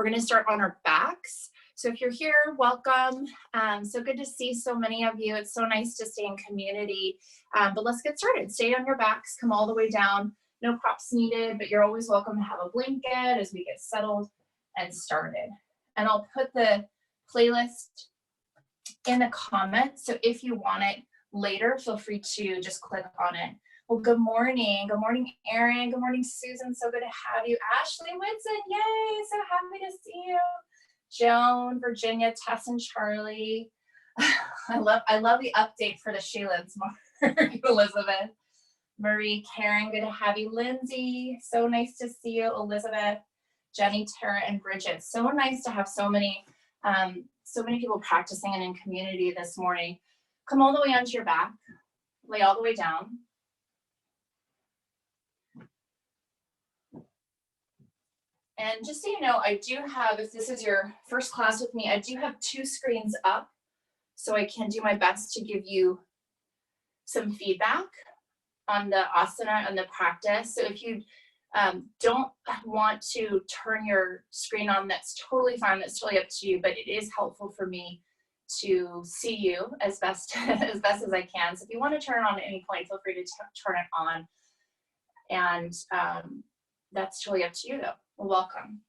We're going to start on our backs. So if you're here, welcome. So good to see so many of you. It's so nice to stay in community. But let's get started. Stay on your backs, come all the way down. No props needed, but you're always welcome to have a blanket as we get settled and started. And I'll put the playlist in the comments. So if you want it later, feel free to just click on it. Well, good morning. Good morning, Erin. Good morning, Susan. So good to have you. Ashley Whitson, yay. So happy to see you. Joan, Virginia, Tess, and Charlie. I love the update for the Shaylins. Elizabeth, Marie, Karen, good to have you. Lindsay, so nice to see you. Elizabeth, Jenny, Tara, and Bridget. So nice to have so many people practicing and in community this morning. Come all the way onto your back, lay all the way down. And just so you know, I do have, if this is your first class with me, I do have 2 screens up, so I can do my best to give you some feedback on the asana and the practice. So if you don't want to turn your screen on, that's totally fine. That's totally up to you, but it is helpful for me to see you as best as I can. So if you want to turn it on at any point, feel free to turn it on. And that's totally up to you though. Welcome.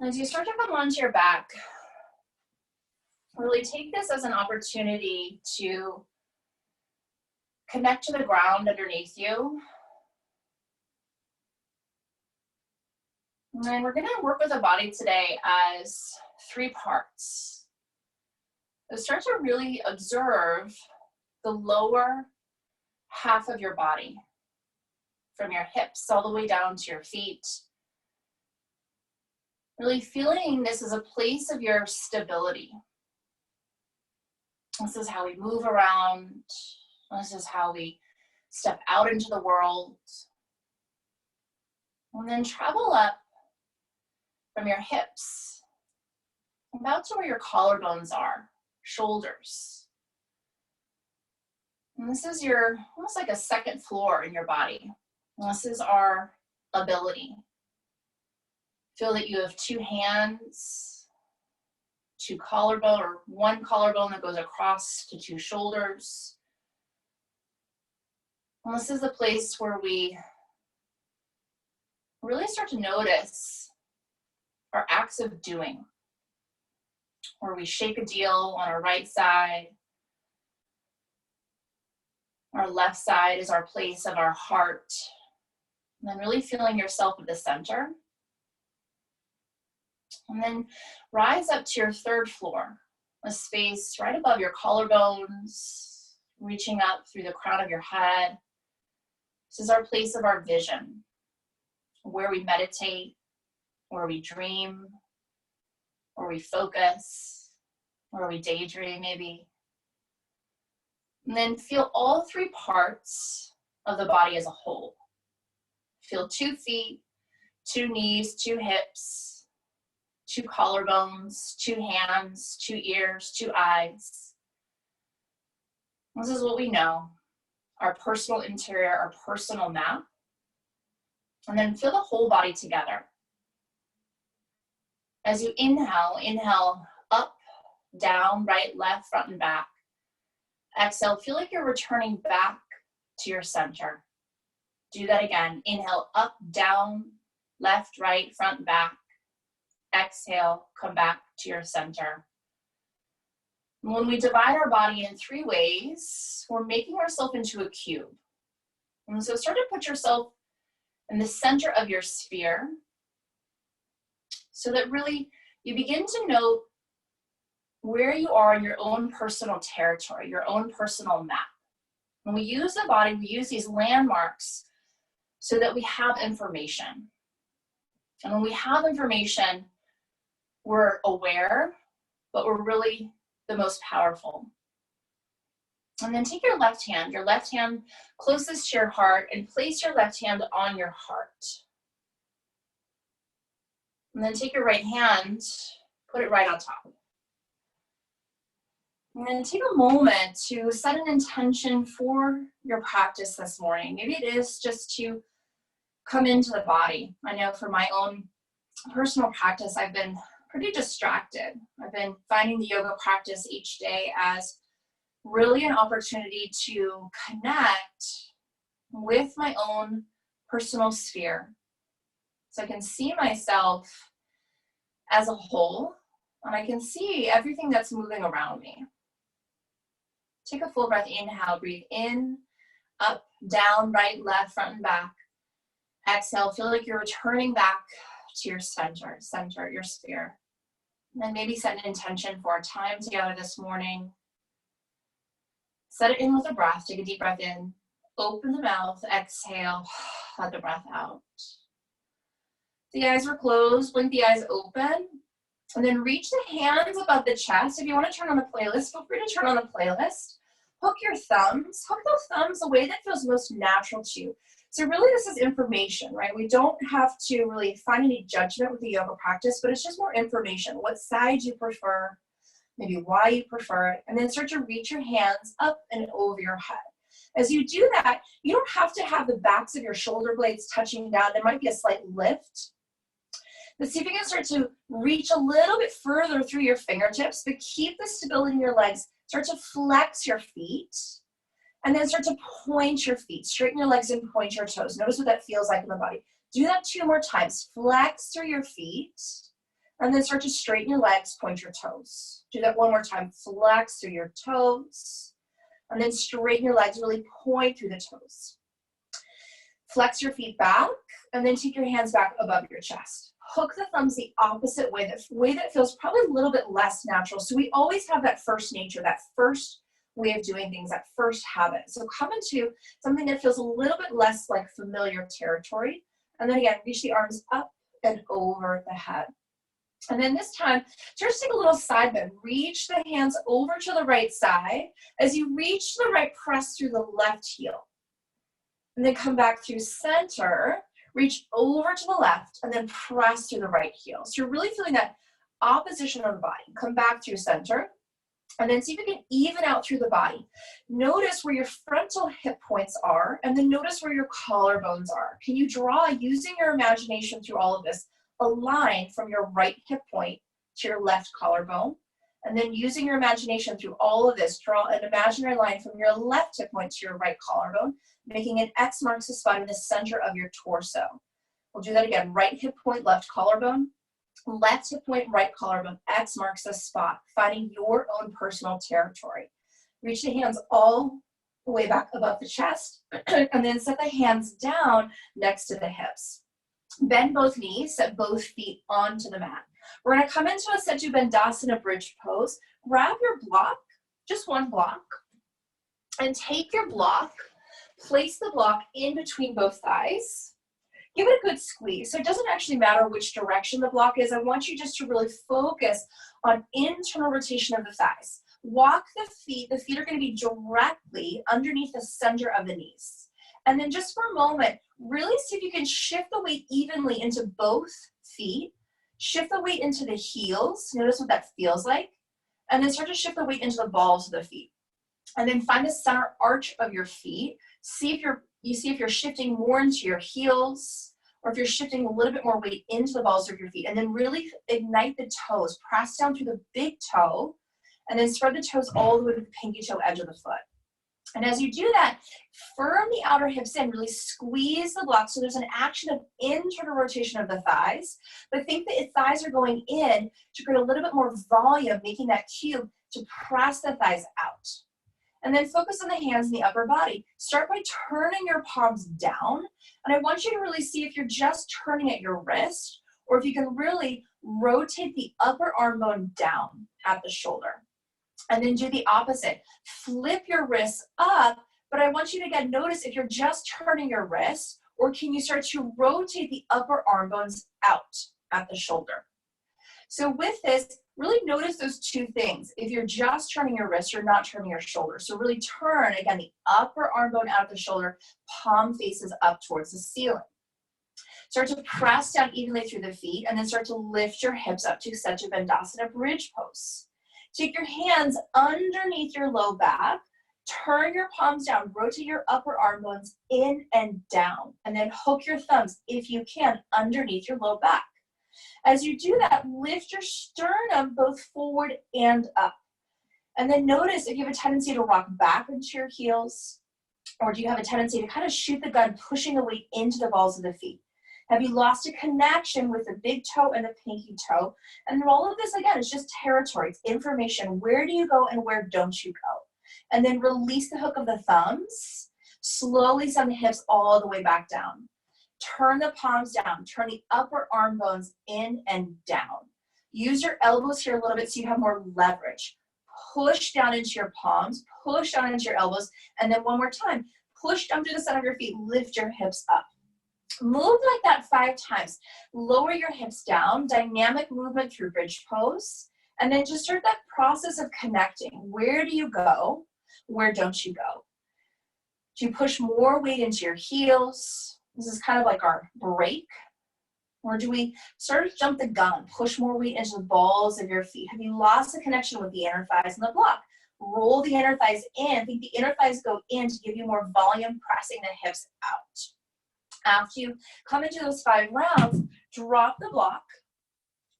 As you start to come onto your back, really take this as an opportunity to connect to the ground underneath you. And we're going to work with the body today as 3 parts. So start to really observe the lower half of your body, from your hips all the way down to your feet. Really feeling this is a place of your stability. This is how we move around. This is how we step out into the world. And then travel up from your hips, about to where your collarbones are, shoulders. And this is your, almost like a second floor in your body. And this is our ability. Feel that you have 2 hands, 2 collarbone, or 1 collarbone that goes across to 2 shoulders. And this is the place where we really start to notice our acts of doing, where we shake a deal on our right side. Our left side is our place of our heart. And then really feeling yourself at the center. And then rise up to your 3rd floor, a space right above your collarbones, reaching up through the crown of your head. This is our place of our vision, where we meditate, where we dream, where we focus, where we daydream maybe. And then feel all 3 parts of the body as a whole. Feel 2 feet, 2 knees, 2 hips, 2 collarbones, 2 hands, 2 ears, 2 eyes. This is what we know, our personal interior, our personal map. And then feel the whole body together. As you inhale up, down, right, left, front, and back. Exhale, feel like you're returning back to your center. Do that again. Inhale, up, down, left, right, front, back. Exhale, come back to your center. And when we divide our body in 3 ways, we're making ourselves into a cube. And so start to put yourself in the center of your sphere, so that really you begin to note where you are in your own personal territory, your own personal map. When we use the body, we use these landmarks so that we have information. And when we have information, we're aware, but we're really the most powerful. And then take your left hand closest to your heart, and place your left hand on your heart. And then take your right hand, put it right on top. And then take a moment to set an intention for your practice this morning. Maybe it is just to come into the body. I know for my own personal practice, I've been pretty distracted. I've been finding the yoga practice each day as really an opportunity to connect with my own personal sphere. So I can see myself as a whole, and I can see everything that's moving around me. Take a full breath, inhale, breathe in, up, down, right, left, front, and back. Exhale, feel like you're returning back to your center, your sphere. And then maybe set an intention for our time together this morning. Set it in with a breath. Take a deep breath in. Open the mouth. Exhale. Let the breath out. The eyes are closed. Blink the eyes open. And then reach the hands above the chest. If you want to turn on the playlist, feel free to turn on the playlist. Hook your thumbs. Hook those thumbs the way that feels most natural to you. So really this is information, right? We don't have to really find any judgment with the yoga practice, but it's just more information. What side you prefer, maybe why you prefer it, and then start to reach your hands up and over your head. As you do that, you don't have to have the backs of your shoulder blades touching down. There might be a slight lift. But see if you can start to reach a little bit further through your fingertips, but keep the stability in your legs. Start to flex your feet, and then start to point your feet. Straighten your legs and point your toes. Notice what that feels like in the body. Do that 2 more times. Flex through your feet, and then start to straighten your legs, point your toes. Do that 1 more time. Flex through your toes, and then straighten your legs, really point through the toes. Flex your feet back, and then take your hands back above your chest. Hook the thumbs the opposite way, that feels probably a little bit less natural. So we always have that first nature, that first way of doing things, that first habit. So come into something that feels a little bit less like familiar territory. And then again, reach the arms up and over the head. And then this time, just take a little side bend. Reach the hands over to the right side. As you reach to the right, press through the left heel. And then come back through center. Reach over to the left and then press through the right heel. So you're really feeling that opposition of the body. Come back through center and then see if you can even out through the body. Notice where your frontal hip points are and then notice where your collarbones are. Can you draw, using your imagination through all of this, a line from your right hip point to your left collarbone? And then using your imagination through all of this, draw an imaginary line from your left hip point to your right collarbone, making an X marks the spot in the center of your torso. We'll do that again. Right hip point, left collarbone. Left hip point, right collarbone. X marks the spot, finding your own personal territory. Reach the hands all the way back above the chest, and then set the hands down next to the hips. Bend both knees, set both feet onto the mat. We're going to come into a Setu Bandhasana bridge pose. Grab your block, just one block, and take your block, place the block in between both thighs. Give it a good squeeze. So it doesn't actually matter which direction the block is. I want you just to really focus on internal rotation of the thighs. Walk the feet. The feet are going to be directly underneath the center of the knees. And then just for a moment, really see if you can shift the weight evenly into both feet. Shift the weight into the heels. Notice what that feels like. And then start to shift the weight into the balls of the feet. And then find the center arch of your feet. See if you're shifting more into your heels, or if you're shifting a little bit more weight into the balls of your feet. And then really ignite the toes. Press down through the big toe, and then spread the toes all the way to the pinky toe edge of the foot. And as you do that, firm the outer hips in, really squeeze the block so there's an action of internal rotation of the thighs, but think that thighs are going in to create a little bit more volume, making that cube to press the thighs out. And then focus on the hands and the upper body. Start by turning your palms down, and I want you to really see if you're just turning at your wrist, or if you can really rotate the upper arm bone down at the shoulder. And then do the opposite. Flip your wrists up, but I want you to again notice if you're just turning your wrist, or can you start to rotate the upper arm bones out at the shoulder. So with this, really notice those two things. If you're just turning your wrist, you're not turning your shoulder. So really turn, again, the upper arm bone out of the shoulder, palm faces up towards the ceiling. Start to press down evenly through the feet, and then start to lift your hips up to Setu Bandhasana bridge pose. Take your hands underneath your low back. Turn your palms down, rotate your upper arm bones in and down, and then hook your thumbs, if you can, underneath your low back. As you do that, lift your sternum both forward and up. And then notice if you have a tendency to rock back into your heels, or do you have a tendency to kind of shoot the gun, pushing the weight into the balls of the feet? Have you lost a connection with the big toe and the pinky toe? And all of this, again, is just territory. It's information. Where do you go and where don't you go? And then release the hook of the thumbs. Slowly send the hips all the way back down. Turn the palms down. Turn the upper arm bones in and down. Use your elbows here a little bit so you have more leverage. Push down into your palms. Push down into your elbows. And then one more time. Push down through the center of your feet. Lift your hips up. Move like that 5 times. Lower your hips down. Dynamic movement through bridge pose. And then just start that process of connecting. Where do you go? Where don't you go? Do you push more weight into your heels? This is kind of like our break. Or do we sort of jump the gun, push more weight into the balls of your feet? Have you lost the connection with the inner thighs and the block? Roll the inner thighs in. Think the inner thighs go in to give you more volume, pressing the hips out. After you come into those 5 rounds, drop the block.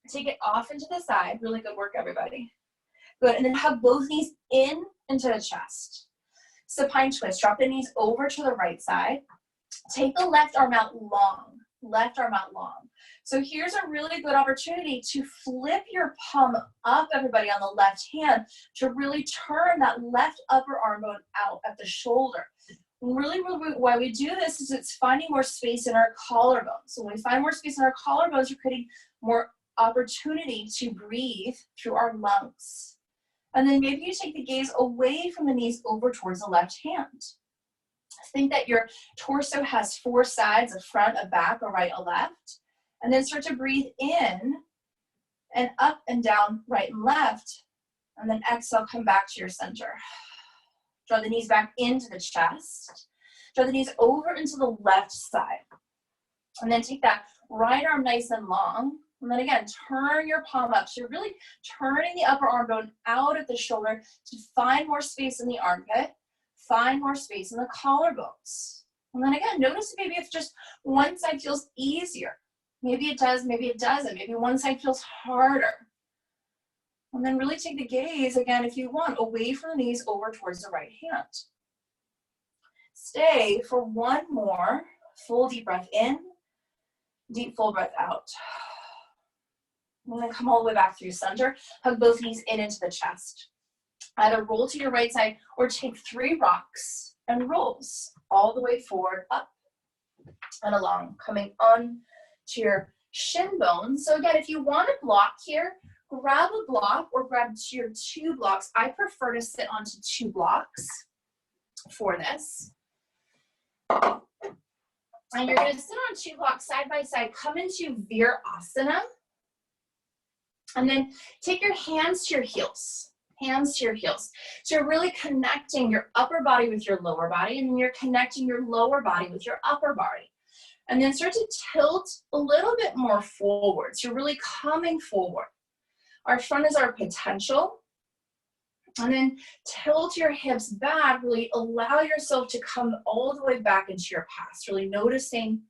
Take it off into the side. Really good work, everybody. Good. And then hug both knees in into the chest. Supine twist. Drop the knees over to the right side. Take the left arm out long. Left arm out long. So here's a really good opportunity to flip your palm up, everybody, on the left hand to really turn that left upper arm bone out at the shoulder. Really, why we do this is it's finding more space in our collarbones. So when we find more space in our collarbones, we're creating more opportunity to breathe through our lungs. And then maybe you take the gaze away from the knees over towards the left hand. Think that your torso has 4 sides, a front, a back, a right, a left. And then start to breathe in and up and down, right and left. And then exhale, come back to your center. Draw the knees back into the chest. Draw the knees over into the left side. And then take that right arm nice and long. And then again, turn your palm up. So you're really turning the upper arm bone out at the shoulder to find more space in the armpit. Find more space in the collarbones. And then again, notice maybe if just one side feels easier. Maybe it does, maybe it doesn't. Maybe one side feels harder. And then really take the gaze, again, if you want, away from the knees over towards the right hand. Stay for one more full deep breath in, deep full breath out. And then come all the way back through center. Hug both knees in into the chest. Either roll to your right side or take 3 rocks and rolls all the way forward, up and along, coming on to your shin bones. So again, if you want a block here, grab a block or grab your 2 blocks. I prefer to sit onto 2 blocks for this. And you're going to sit on 2 blocks side by side, come into Virasana, and then take your hands to your heels. Hands to your heels. So you're really connecting your upper body with your lower body, and then you're connecting your lower body with your upper body. And then start to tilt a little bit more forward. So you're really coming forward. Our front is our potential. And then tilt your hips back. Really allow yourself to come all the way back into your past. Really noticing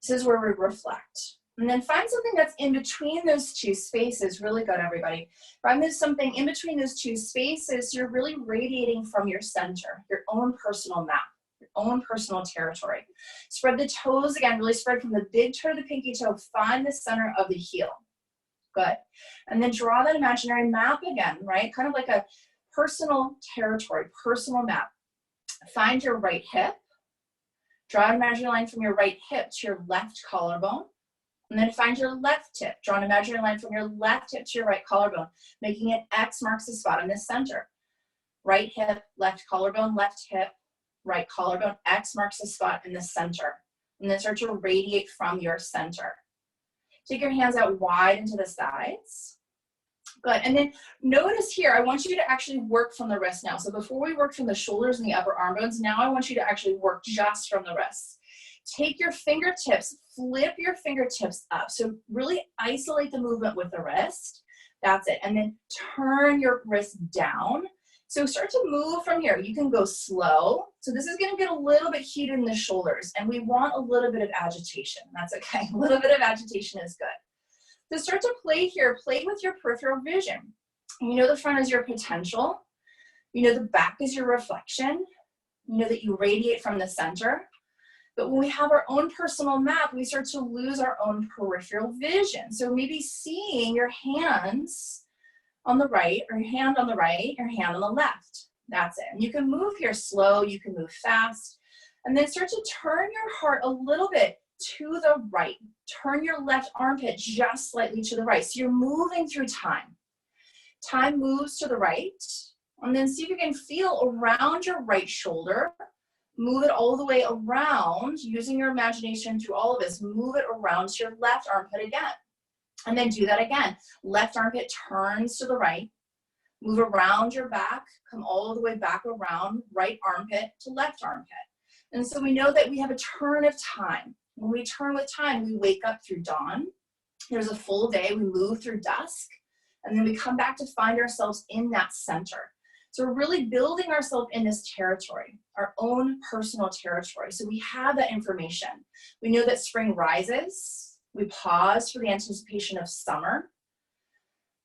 this is where we reflect. And then find something that's in between those 2 spaces. Really good, everybody. Find something in between those 2 spaces. You're really radiating from your center, your own personal map, your own personal territory. Spread the toes again. Really spread from the big toe to the pinky toe. Find the center of the heel. Good. And then draw that imaginary map again, right? Kind of like a personal territory, personal map. Find your right hip. Draw an imaginary line from your right hip to your left collarbone. And then find your left hip. Draw an imaginary line from your left hip to your right collarbone, making an X marks the spot in the center. Right hip, left collarbone, left hip, right collarbone, X marks the spot in the center. And then start to radiate from your center. Take your hands out wide into the sides. Good. And then notice here, I want you to actually work from the wrist now. So before we work from the shoulders and the upper arm bones, now I want you to actually work just from the wrists. Take your fingertips, flip your fingertips up. So really isolate the movement with the wrist. That's it. And then turn your wrist down So start to move from here. You can go slow. So this is gonna get a little bit heated in the shoulders, and we want a little bit of agitation. That's okay, a little bit of agitation is good. So start to play here, play with your peripheral vision. You know the front is your potential. You know the back is your reflection. You know that you radiate from the center. But when we have our own personal map, we start to lose our own peripheral vision. So maybe seeing your hands on the right, or your hand on the right, your hand on the left. That's it. And you can move here slow, you can move fast, and then start to turn your heart a little bit to the right. Turn your left armpit just slightly to the right. So you're moving through time. Time moves to the right, and then see if you can feel around your right shoulder. Move it all the way around, using your imagination through all of this. Move it around to your left armpit again. And then do that again. Left armpit turns to the right. Move around your back, come all the way back around, right armpit to left armpit. And so we know that we have a turn of time. When we turn with time, we wake up through dawn. There's a full day, we move through dusk, and then we come back to find ourselves in that center. So we're really building ourselves in this territory, our own personal territory. So we have that information. We know that spring rises. We pause for the anticipation of summer.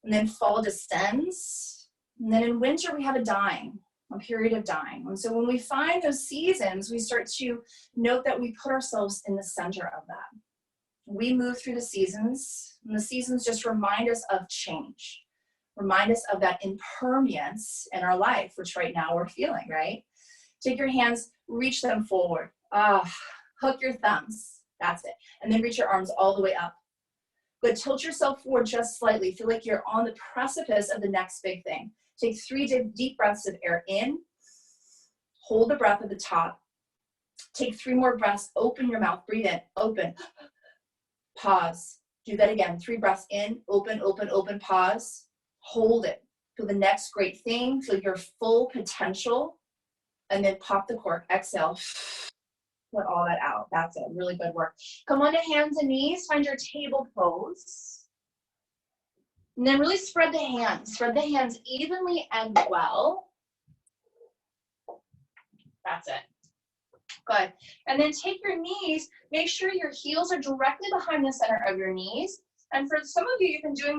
And then fall descends. And then in winter, we have a dying, a period of dying. And so when we find those seasons, we start to note that we put ourselves in the center of that. We move through the seasons, and the seasons just remind us of change. Remind us of that impermanence in our life, which right now we're feeling, right? Take your hands, reach them forward. Hook your thumbs. That's it. And then reach your arms all the way up. Good. Tilt yourself forward just slightly. Feel like you're on the precipice of the next big thing. Take 3 deep breaths of air in. Hold the breath at the top. Take 3 more breaths. Open your mouth. Breathe in. Open. Pause. Do that again. 3 breaths in. Open, open, open. Pause. Hold it. Feel the next great thing. Feel your full potential. And then pop the cork. Exhale. Let all that out. That's it. Really good work. Come on to hands and knees. Find your table pose. And then really spread the hands. Spread the hands evenly and well. That's it. Good. And then take your knees. Make sure your heels are directly behind the center of your knees. And for some of you, you've been doing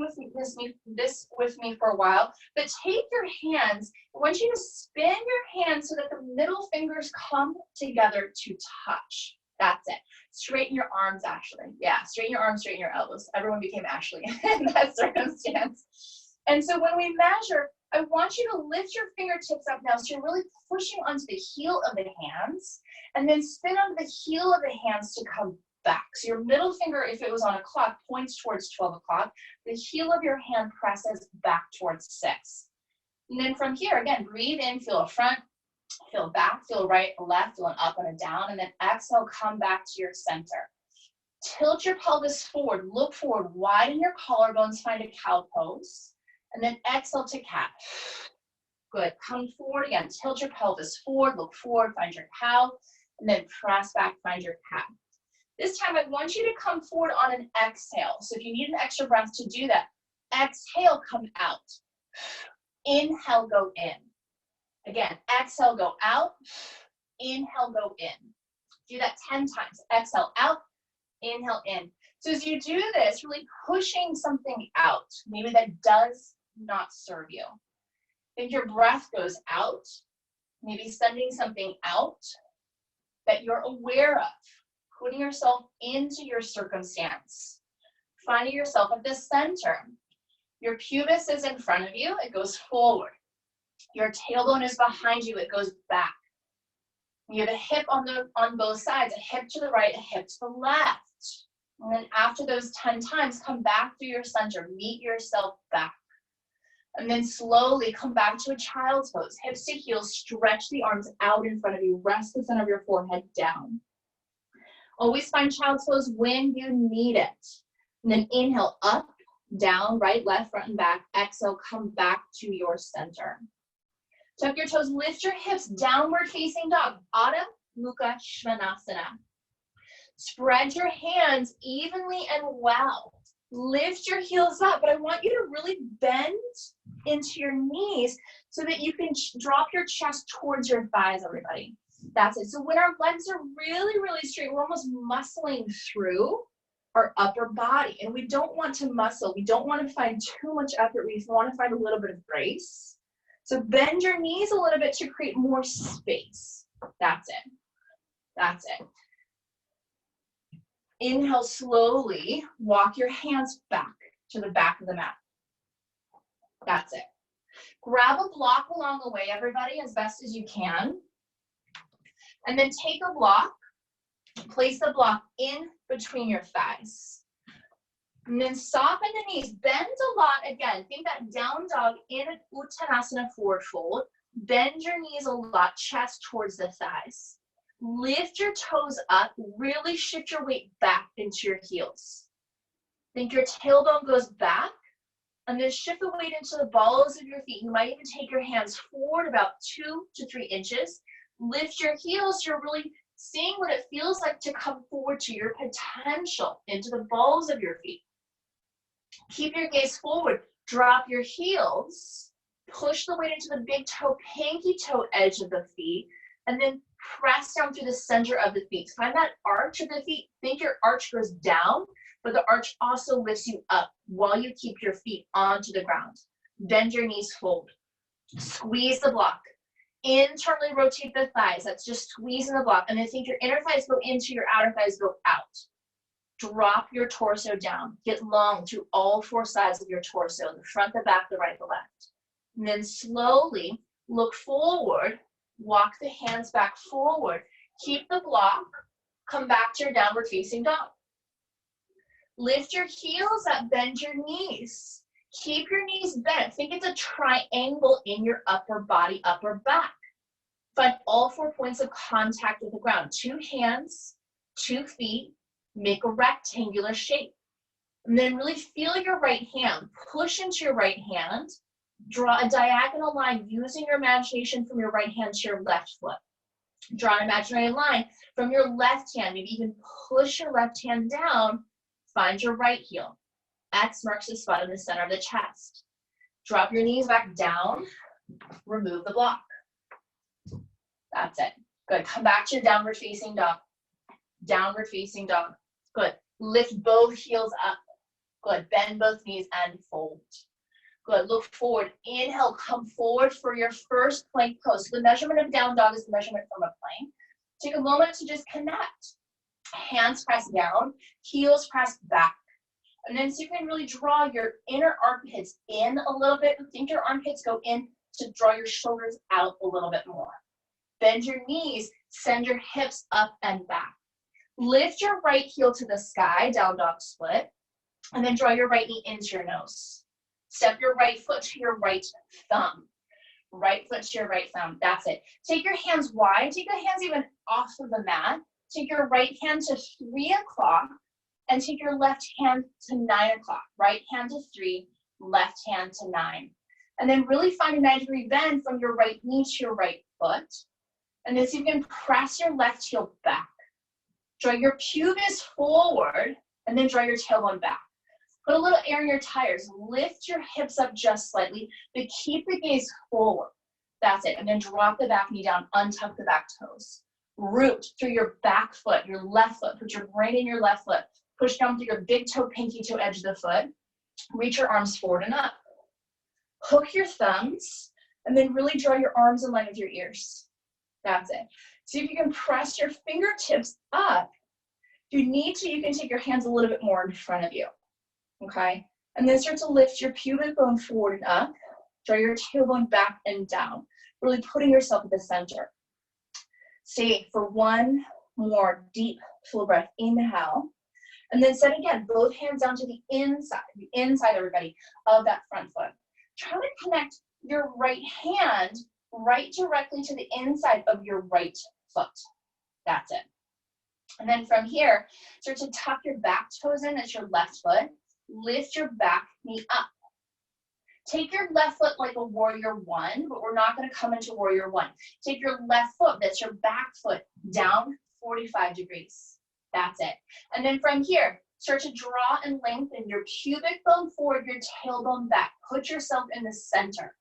this with me for a while, but take your hands. I want you to spin your hands so that the middle fingers come together to touch. That's it. Straighten your arms, Ashley. Yeah, straighten your arms, straighten your elbows. Everyone became Ashley in that circumstance. And so when we measure, I want you to lift your fingertips up now, so you're really pushing onto the heel of the hands, and then spin onto the heel of the hands to come back. So your middle finger, if it was on a clock, points towards 12 o'clock. The heel of your hand presses back towards 6. And then from here, again, breathe in, feel a front, feel back, feel right, left, feel an up and a down, and then exhale, come back to your center. Tilt your pelvis forward, look forward, widen your collarbones, find a cow pose, and then exhale to cat. Good, come forward again, tilt your pelvis forward, look forward, find your cow, and then press back, find your cat. This time, I want you to come forward on an exhale. So if you need an extra breath to do that, exhale, come out. Inhale, go in. Again, exhale, go out. Inhale, go in. Do that 10 times. Exhale, out. Inhale, in. So as you do this, really pushing something out, maybe that does not serve you. If your breath goes out, maybe sending something out that you're aware of. Putting yourself into your circumstance, finding yourself at the center. Your pubis is in front of you, it goes forward. Your tailbone is behind you, it goes back. You have a hip on both sides, a hip to the right, a hip to the left. And then after those 10 times, come back through your center, meet yourself back. And then slowly come back to a child's pose, hips to heels, stretch the arms out in front of you, rest the center of your forehead down. Always find child's pose when you need it. And then inhale, up, down, right, left, front, and back. Exhale, come back to your center. Tuck your toes, lift your hips, downward facing dog. Adho Mukha Svanasana. Spread your hands evenly and well. Lift your heels up, but I want you to really bend into your knees so that you can drop your chest towards your thighs, everybody. That's it. So when our legs are really, really straight, we're almost muscling through our upper body. And we don't want to muscle. We don't want to find too much effort. We just want to find a little bit of grace. So bend your knees a little bit to create more space. That's it. That's it. Inhale slowly. Walk your hands back to the back of the mat. That's it. Grab a block along the way, everybody, as best as you can. And then take a block, place the block in between your thighs. And then soften the knees, bend a lot again. Think that down dog in Uttanasana forward fold. Bend your knees a lot, chest towards the thighs. Lift your toes up, really shift your weight back into your heels. Think your tailbone goes back, and then shift the weight into the balls of your feet. You might even take your hands forward about 2 to 3 inches. Lift your heels, you're really seeing what it feels like to come forward to your potential into the balls of your feet. Keep your gaze forward, drop your heels, push the weight into the big toe, pinky toe edge of the feet, and then press down through the center of the feet. Find that arch of the feet. Think your arch goes down, but the arch also lifts you up while you keep your feet onto the ground. Bend your knees, fold. Squeeze the block. Internally rotate the thighs. That's just squeezing the block. And then think your inner thighs go into, your outer thighs go out. Drop your torso down. Get long through all 4 sides of your torso, the front, the back, the right, the left. And then slowly look forward. Walk the hands back forward. Keep the block. Come back to your downward facing dog. Lift your heels up, bend your knees. Keep your knees bent. Think it's a triangle in your upper body, upper back. Find all 4 points of contact with the ground. 2 hands, 2 feet, make a rectangular shape. And then really feel your right hand. Push into your right hand. Draw a diagonal line using your imagination from your right hand to your left foot. Draw an imaginary line from your left hand. Maybe even push your left hand down. Find your right heel. X marks the spot in the center of the chest. Drop your knees back down. Remove the block. That's it. Good. Come back to your downward facing dog. Downward facing dog. Good. Lift both heels up. Good. Bend both knees and fold. Good. Look forward. Inhale. Come forward for your first plank pose. So the measurement of down dog is the measurement from a plank. Take a moment to just connect. Hands press down. Heels press back. And then so you can really draw your inner armpits in a little bit. Think your armpits go in to draw your shoulders out a little bit more. Bend your knees, send your hips up and back. Lift your right heel to the sky, down dog split, and then draw your right knee into your nose. Step your right foot to your right thumb. Right foot to your right thumb. That's it. Take your hands wide. Take the hands even off of the mat. Take your right hand to 3 o'clock. And take your left hand to 9 o'clock. Right hand to 3, left hand to 9. And then really find a 90-degree bend from your right knee to your right foot. And then so you can press your left heel back. Draw your pubis forward, and then draw your tailbone back. Put a little air in your tires. Lift your hips up just slightly, but keep the gaze forward. That's it. And then drop the back knee down, untuck the back toes. Root through your back foot, your left foot. Put your brain in your left foot. Push down through your big toe, pinky toe edge of the foot. Reach your arms forward and up. Hook your thumbs, and then really draw your arms in line with your ears. That's it. See if you can press your fingertips up. If you need to, you can take your hands a little bit more in front of you. Okay? And then start to lift your pubic bone forward and up. Draw your tailbone back and down. Really putting yourself at the center. Stay for 1 more deep, full breath. Inhale. And then set again, both hands down to the inside, everybody, of that front foot. Try to connect your right hand right directly to the inside of your right foot. That's it. And then from here, start to tuck your back toes in as your left foot. Lift your back knee up. Take your left foot like a warrior 1, but we're not going to come into warrior 1. Take your left foot, that's your back foot, down 45 degrees. That's it. And then from here, Start to draw and lengthen your pubic bone forward, your tailbone back. Put yourself in the center.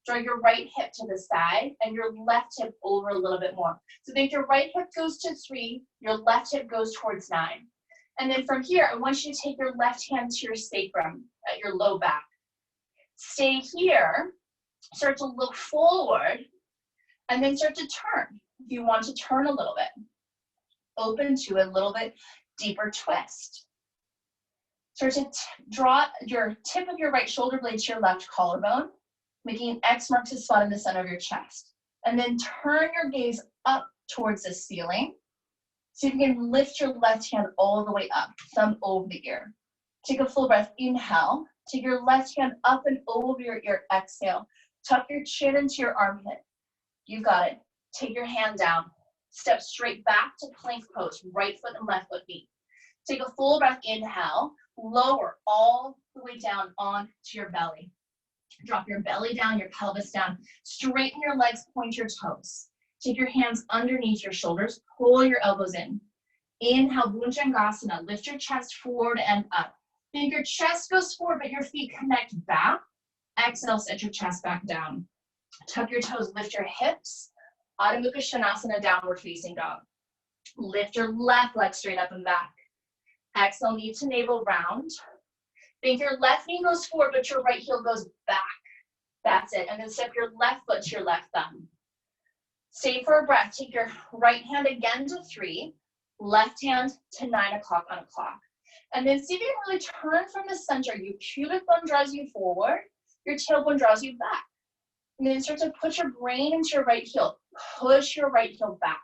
Draw your right hip to the side and your left hip over a little bit more. So think your right hip goes to 3, your left hip goes towards 9. And then from here, I want you to take your left hand to your sacrum at your low back. Stay here, start to look forward, and then start to turn. If you want to turn a little bit, open to a little bit deeper twist. Start to draw your tip of your right shoulder blade to your left collarbone, making an X marks a spot in the center of your chest. And then turn your gaze up towards the ceiling. See if you can lift your left hand all the way up, thumb over the ear. Take a full breath, inhale. Take your left hand up and over your ear, exhale. Tuck your chin into your armpit. You got it. Take your hand down. Step straight back to plank pose, right foot and left foot meet. Take a full breath, inhale. Lower all the way down onto your belly. Drop your belly down, your pelvis down. Straighten your legs, point your toes. Take your hands underneath your shoulders. Pull your elbows in. Inhale, Bhujangasana. Lift your chest forward and up. Think your chest goes forward, but your feet connect back. Exhale, set your chest back down. Tuck your toes, lift your hips. Adho Mukha Svanasana, downward facing dog. Lift your left leg straight up and back. Exhale, knee to navel round. Think your left knee goes forward, but your right heel goes back. That's it. And then step your left foot to your left thumb. Stay for a breath. Take your right hand again to 3, left hand to 9 o'clock on a clock. And then see if you can really turn from the center. Your pubic bone draws you forward, your tailbone draws you back. And then start to put your brain into your right heel. Push your right heel back.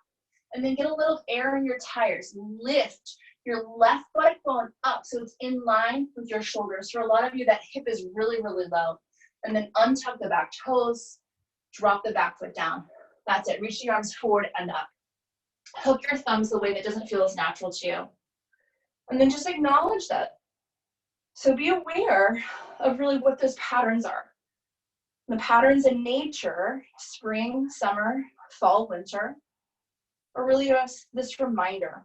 And then get a little air in your tires. Lift your left buttock bone up so it's in line with your shoulders. For a lot of you, that hip is really, really low. And then untuck the back toes, drop the back foot down. That's it. Reach your arms forward and up. Hook your thumbs the way that doesn't feel as natural to you. And then just acknowledge that. So be aware of really what those patterns are. The patterns in nature, spring, summer, fall, winter, are really just this reminder.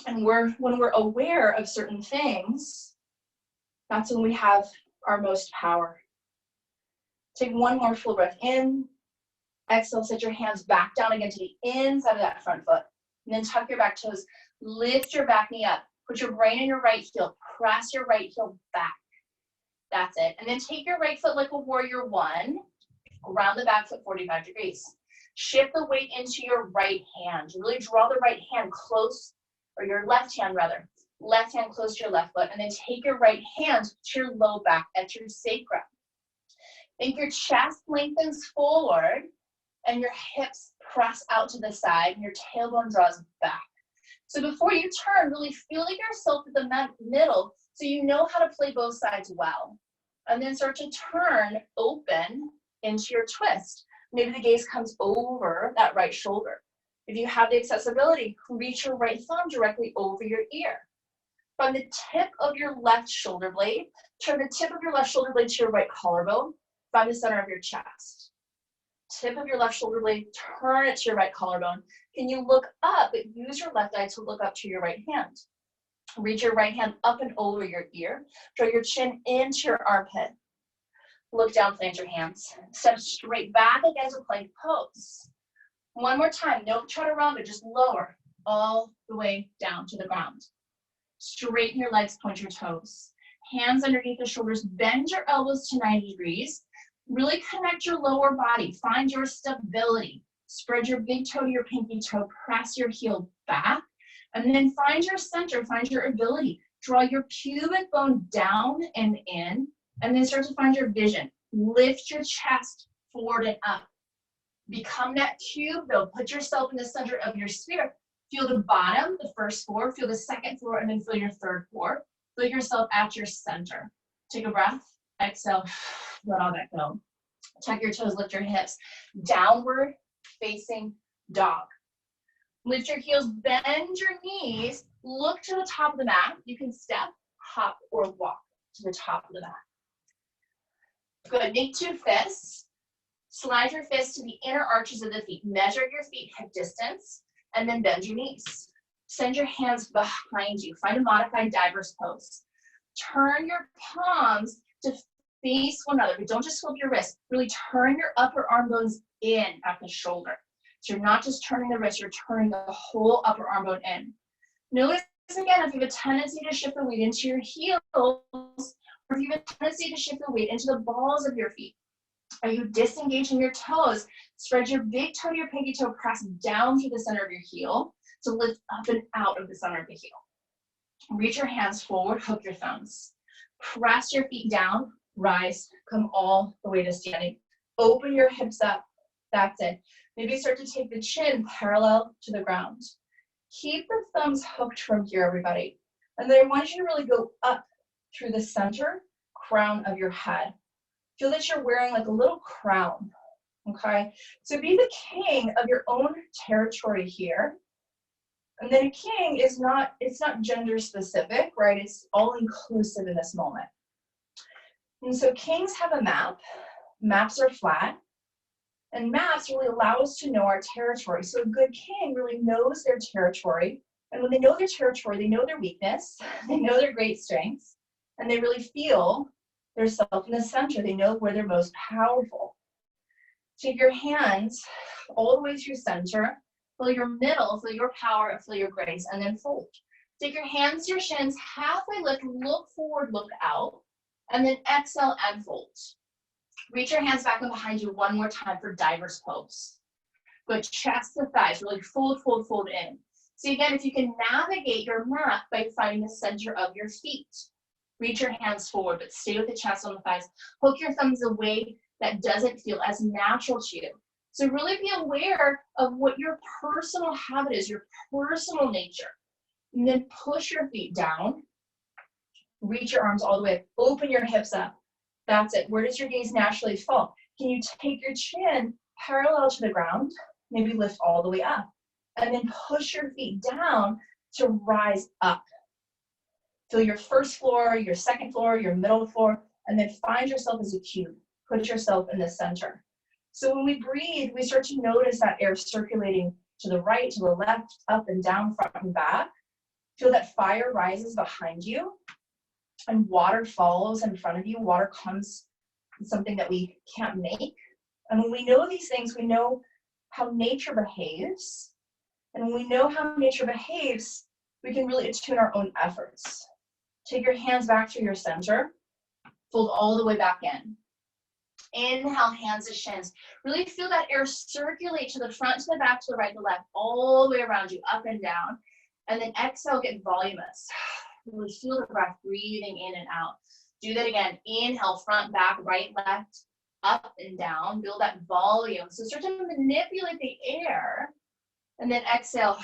And when we're aware of certain things, that's when we have our most power. Take one more full breath in. Exhale, set your hands back down again to the inside of that front foot. And then tuck your back toes. Lift your back knee up. Put your brain in your right heel. Press your right heel back. That's it. And then take your right foot like a warrior 1. Round the back foot 45 degrees. Shift the weight into your right hand. Really draw the right hand close, or your left hand rather. Left hand close to your left foot. And then take your right hand to your low back at your sacrum. Think your chest lengthens forward and your hips press out to the side and your tailbone draws back. So before you turn, really feel like yourself at the middle so you know how to play both sides well. And then start to turn open into your twist. Maybe the gaze comes over that right shoulder. If you have the accessibility, reach your right thumb directly over your ear. From the tip of your left shoulder blade, turn the tip of your left shoulder blade to your right collarbone, find the center of your chest. Tip of your left shoulder blade, turn it to your right collarbone. Can you look up, but use your left eye to look up to your right hand. Reach your right hand up and over your ear. Draw your chin into your armpit. Look down, plant your hands. Step straight back against a plank pose. One more time, don't try to round it, just lower all the way down to the ground. Straighten your legs, point your toes. Hands underneath the shoulders, bend your elbows to 90 degrees. Really connect your lower body, find your stability. Spread your big toe to your pinky toe, press your heel back, and then find your center, find your ability. Draw your pubic bone down and in, and then start to find your vision. Lift your chest forward and up. Become that cube though, put yourself in the center of your sphere. Feel the bottom, the first floor, feel the second floor, and then feel your third floor. Feel yourself at your center. Take a breath, exhale, let all that go. Tuck your toes, lift your hips. Downward facing dog. Lift your heels, bend your knees, look to the top of the mat. You can step, hop, or walk to the top of the mat. Good, make 2 fists. Slide your fists to the inner arches of the feet. Measure your feet hip distance, and then bend your knees. Send your hands behind you. Find a modified diver's pose. Turn your palms to face one another, but don't just flip your wrist. Really turn your upper arm bones in at the shoulder. So you're not just turning the wrist, you're turning the whole upper arm bone in. Notice again, if you have a tendency to shift the weight into your heels, or if you have a tendency to shift the weight into the balls of your feet. Are you disengaging your toes? Spread your big toe to your pinky toe, press down through the center of your heel to lift up and out of the center of the heel. Reach your hands forward, hook your thumbs. Press your feet down, rise, come all the way to standing. Open your hips up, that's it. Maybe start to take the chin parallel to the ground. Keep the thumbs hooked from here, everybody. And then I want you to really go up through the center crown of your head. Feel that you're wearing like a little crown, okay? So be the king of your own territory here. And then a king is not, it's not gender specific, right? It's all inclusive in this moment. And so kings have a map. Maps are flat. And maps really allow us to know our territory. So a good king really knows their territory. And when they know their territory, they know their weakness, they know their great strengths, and they really feel their self in the center. They know where they're most powerful. Take your hands all the way to your center. Feel your middle, feel your power, feel your grace, and then fold. Take your hands to your shins, halfway lift, look forward, look out, and then exhale and fold. Reach your hands back and behind you one more time for diver's pose. Good, chest to thighs, really fold, fold, fold in. So again, if you can navigate your mat by finding the center of your feet. Reach your hands forward, but stay with the chest on the thighs. Hook your thumbs away that doesn't feel as natural to you. So really be aware of what your personal habit is, your personal nature. And then push your feet down. Reach your arms all the way up. Open your hips up. That's it. Where does your gaze naturally fall? Can you take your chin parallel to the ground? Maybe lift all the way up. And then push your feet down to rise up. Feel your first floor, your second floor, your middle floor, and then find yourself as a cube. Put yourself in the center. So when we breathe, we start to notice that air circulating to the right, to the left, up and down, front and back. Feel that fire rises behind you and water follows in front of you. Water comes, something that we can't make. And when we know these things, we know how nature behaves. And when we know how nature behaves, we can really attune our own efforts. Take your hands back to your center. Fold all the way back in. Inhale, hands to shins. Really feel that air circulate to the front, to the back, to the right, to the left, all the way around you, up and down. And then exhale, get voluminous. Really feel the breath breathing in and out. Do that again. Inhale, front, back, right, left, up and down. Build that volume. So start to manipulate the air. And then exhale,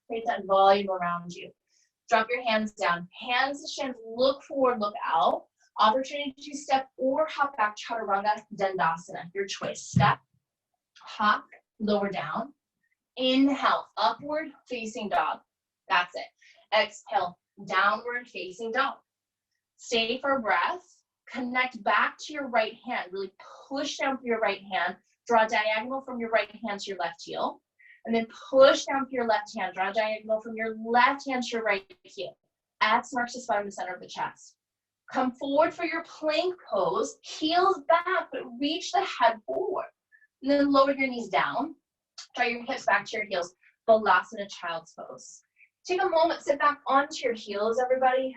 create that volume around you. Drop your hands down. Hands to shins, look forward, look out. Opportunity to step or hop back, Chaturanga Dandasana. Your choice. Step, hop, lower down. Inhale, upward facing dog. That's it. Exhale, downward facing dog. Stay for a breath. Connect back to your right hand. Really push down through your right hand. Draw diagonal from your right hand to your left heel. And then push down through your left hand. Draw diagonal from your left hand to your right heel. X marks the spot in the center of the chest. Come forward for your plank pose. Heels back, but reach the head forward. And then lower your knees down. Draw your hips back to your heels. Balasana, child's pose. Take a moment, sit back onto your heels, everybody.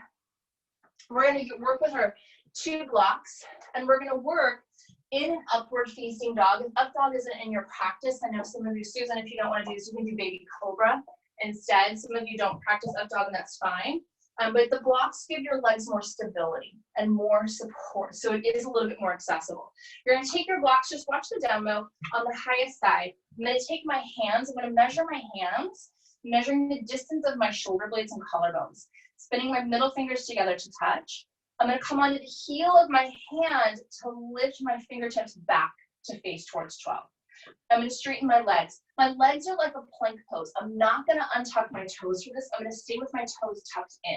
We're going to work with our 2 blocks, and we're going to work in an upward facing dog. If up dog isn't in your practice, I know some of you, Susan, if you don't want to do this, you can do baby cobra instead. Some of you don't practice up dog, and that's fine. But the blocks give your legs more stability and more support, so it is a little bit more accessible. You're going to take your blocks, just watch the demo on the highest side. I'm going to take my hands, I'm going to measure my hands, measuring the distance of my shoulder blades and collarbones, spinning my middle fingers together to touch. I'm going to come onto the heel of my hand to lift my fingertips back to face towards 12. I'm going to straighten my legs. My legs are like a plank pose. I'm not going to untuck my toes for this. I'm going to stay with my toes tucked in.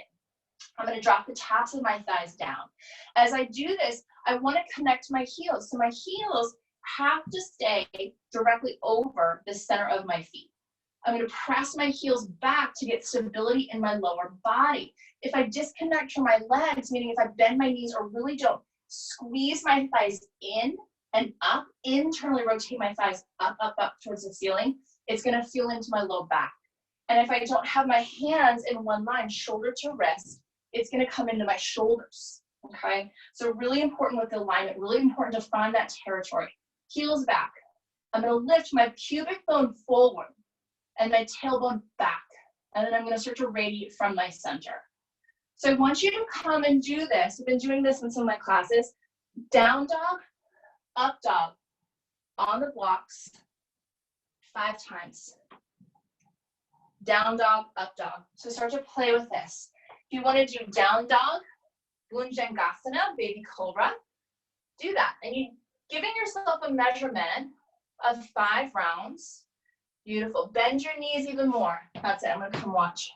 I'm going to drop the tops of my thighs down. As I do this, I want to connect my heels. So my heels have to stay directly over the center of my feet. I'm going to press my heels back to get stability in my lower body. If I disconnect from my legs, meaning if I bend my knees or really don't squeeze my thighs in and up, internally rotate my thighs up, up, up towards the ceiling, it's going to feel into my low back. And if I don't have my hands in one line, shoulder to wrist, it's going to come into my shoulders, okay? So really important with the alignment, really important to find that territory. Heels back. I'm going to lift my pubic bone forward and my tailbone back. And then I'm going to start to radiate from my center. So I want you to come and do this. I've been doing this in some of my classes. Down dog, up dog, on the blocks, 5 times. Down dog, up dog. So start to play with this. If you want to do down dog, Bhujangasana, baby cobra, do that. And you're giving yourself a measurement of 5 rounds. Beautiful. Bend your knees even more. That's it. I'm going to come watch.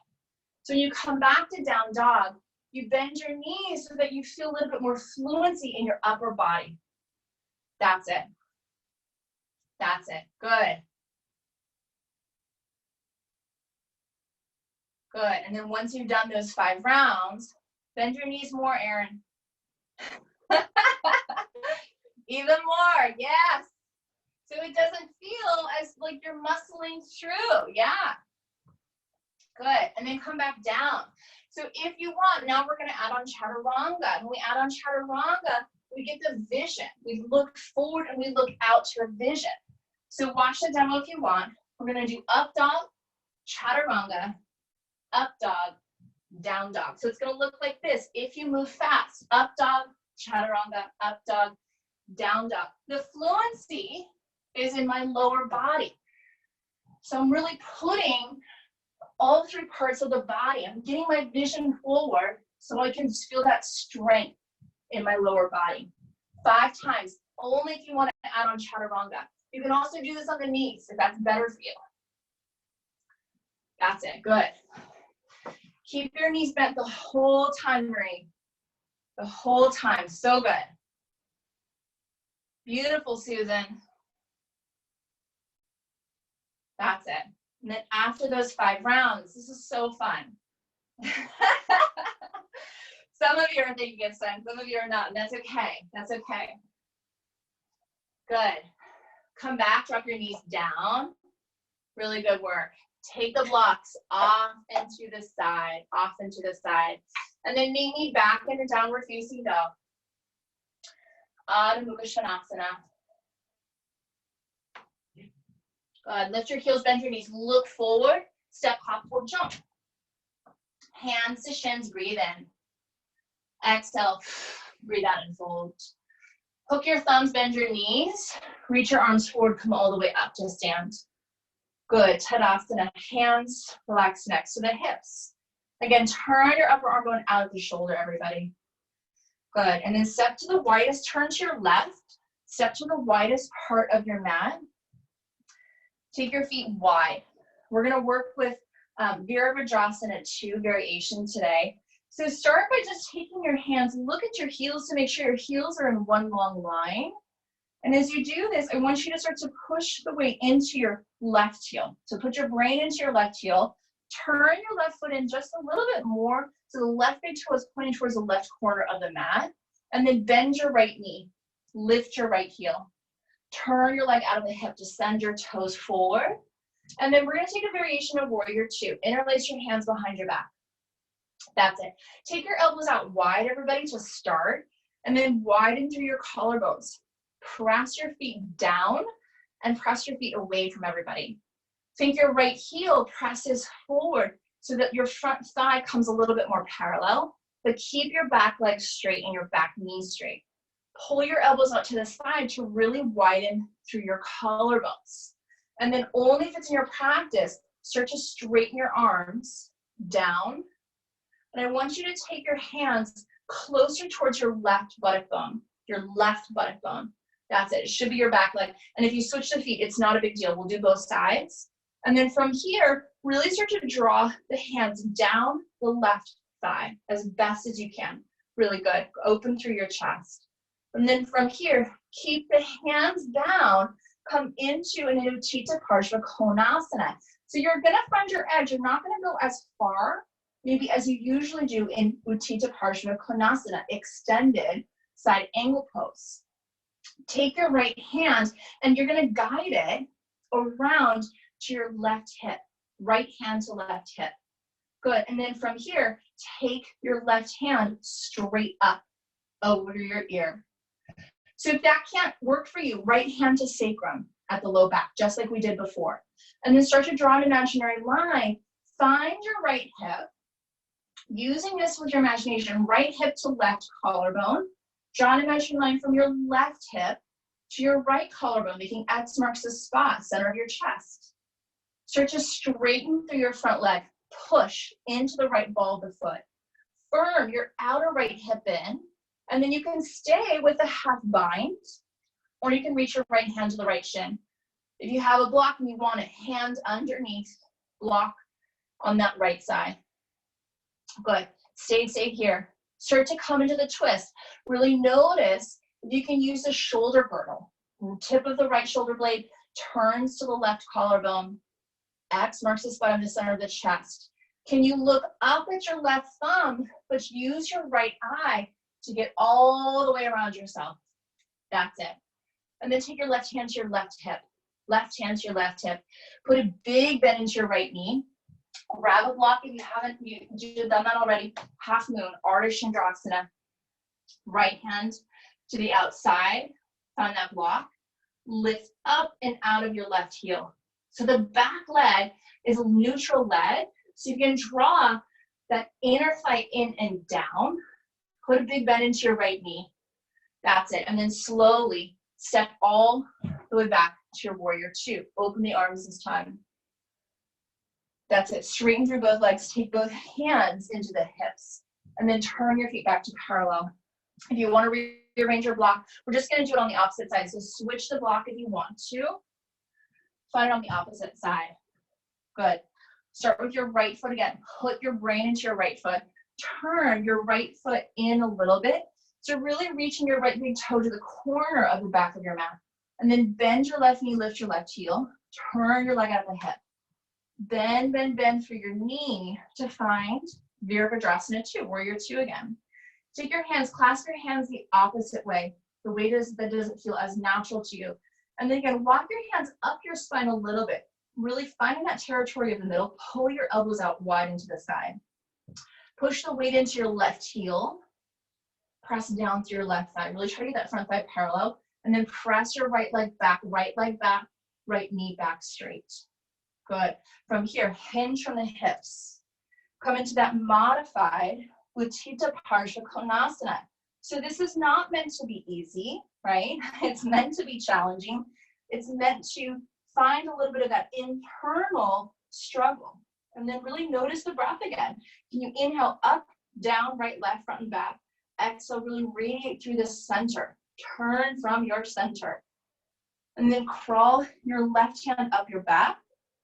So when you come back to down dog, you bend your knees so that you feel a little bit more fluency in your upper body. That's it. That's it. Good. Good. And then once you've done those 5 rounds, bend your knees more, Erin. Even more. Yes. So it doesn't feel as like you're muscling through. Yeah. Good. And then come back down. So if you want, now we're going to add on chaturanga. And when we add on chaturanga, we get the vision. We look forward and we look out to a vision. So watch the demo if you want. We're going to do up dog, chaturanga, up dog, down dog. So it's going to look like this. If you move fast, up dog, chaturanga, up dog, down dog. The fluency is in my lower body. So I'm really putting all 3 parts of the body. I'm getting my vision forward so I can just feel that strength in my lower body. 5 times, only if you want to add on chaturanga. You can also do this on the knees if that's better for you. That's it, good. Keep your knees bent the whole time, Marie. The whole time, so good. Beautiful, Susan. That's it. And then after those 5 rounds, this is so fun. Some of you are thinking it's fun, some of you are not, and that's okay. That's okay. Good. Come back, drop your knees down. Really good work. Take the blocks off and to the side, off and to the side. And then knee back into downward facing dog. Adho Mukha Svanasana. Good. Lift your heels, bend your knees, look forward, step, hop, or jump. Hands to shins, breathe in. Exhale, breathe out and fold. Hook your thumbs, bend your knees, reach your arms forward, come all the way up to stand. Good. Tadasana, hands relax next to the hips. Again, turn your upper arm going out of the shoulder, everybody. Good. And then step to the widest, turn to your left, step to the widest part of your mat. Take your feet wide. We're going to work with Virabhadrasana 2 variation today. So start by just taking your hands, look at your heels to make sure your heels are in one long line. And as you do this, I want you to start to push the weight into your left heel. So put your brain into your left heel, turn your left foot in just a little bit more so the left big toe is pointing towards the left corner of the mat, and then bend your right knee, lift your right heel. Turn your leg out of the hip to send your toes forward. And then we're going to take a variation of Warrior 2. Interlace your hands behind your back. That's it. Take your elbows out wide, everybody, to start. And then widen through your collarbones. Press your feet down and press your feet away from everybody. Think your right heel presses forward so that your front thigh comes a little bit more parallel. But keep your back leg straight and your back knee straight. Pull your elbows out to the side to really widen through your collarbones. And then only if it's in your practice, start to straighten your arms down. And I want you to take your hands closer towards your left buttock bone, your left buttock bone. That's it. It should be your back leg. And if you switch the feet, it's not a big deal. We'll do both sides. And then from here, really start to draw the hands down the left thigh as best as you can. Really good. Open through your chest. And then from here, keep the hands down, come into an Utthita Parshva Konasana. So you're gonna find your edge. You're not gonna go as far, maybe as you usually do in Utthita Parshva Konasana, extended side angle pose. Take your right hand and you're gonna guide it around to your left hip, right hand to left hip. Good, and then from here, take your left hand straight up over your ear. So if that can't work for you, right hand to sacrum at the low back, just like we did before. And then start to draw an imaginary line. Find your right hip. Using this with your imagination, right hip to left collarbone. Draw an imaginary line from your left hip to your right collarbone, making X marks the spot, center of your chest. Start to straighten through your front leg. Push into the right ball of the foot. Firm your outer right hip in. And then you can stay with a half bind, or you can reach your right hand to the right shin. If you have a block and you want it, hand underneath, block on that right side. Good. Stay here. Start to come into the twist. Really notice if you can use the shoulder girdle. Tip of the right shoulder blade turns to the left collarbone. X marks the spot on the center of the chest. Can you look up at your left thumb, but use your right eye to get all the way around yourself? That's it. And then take your left hand to your left hip. Left hand to your left hip. Put a big bend into your right knee. Grab a block if you haven't done that already. Half moon, Ardha Chandrasana. Right hand to the outside. Find that block. Lift up and out of your left heel. So the back leg is a neutral leg. So you can draw that inner thigh in and down. Put a big bend into your right knee. That's it. And then slowly step all the way back to your warrior two. Open the arms this time. That's it. Straighten through both legs. Take both hands into the hips. And then turn your feet back to parallel. If you want to rearrange your block, we're just going to do it on the opposite side. So switch the block if you want to. Find it on the opposite side. Good. Start with your right foot again. Put your brain into your right foot. Turn your right foot in a little bit. So really reaching your right big toe to the corner of the back of your mat. And then bend your left knee, lift your left heel. Turn your leg out of the hip. Bend, bend, bend through your knee to find Virabhadrasana 2, warrior 2 again. Take your hands, clasp your hands the opposite way. The way that doesn't feel as natural to you. And then again, walk your hands up your spine a little bit. Really finding that territory of the middle. Pull your elbows out wide into the side. Push the weight into your left heel. Press down through your left thigh. Really try to get that front thigh parallel. And then press your right leg back, right knee back straight. Good. From here, hinge from the hips. Come into that modified Utthita Parshva Konasana. So this is not meant to be easy, right? It's meant to be challenging. It's meant to find a little bit of that internal struggle. And then really notice the breath again. Can you inhale up, down, right, left, front, and back? Exhale, really radiate through the center. Turn from your center. And then crawl your left hand up your back.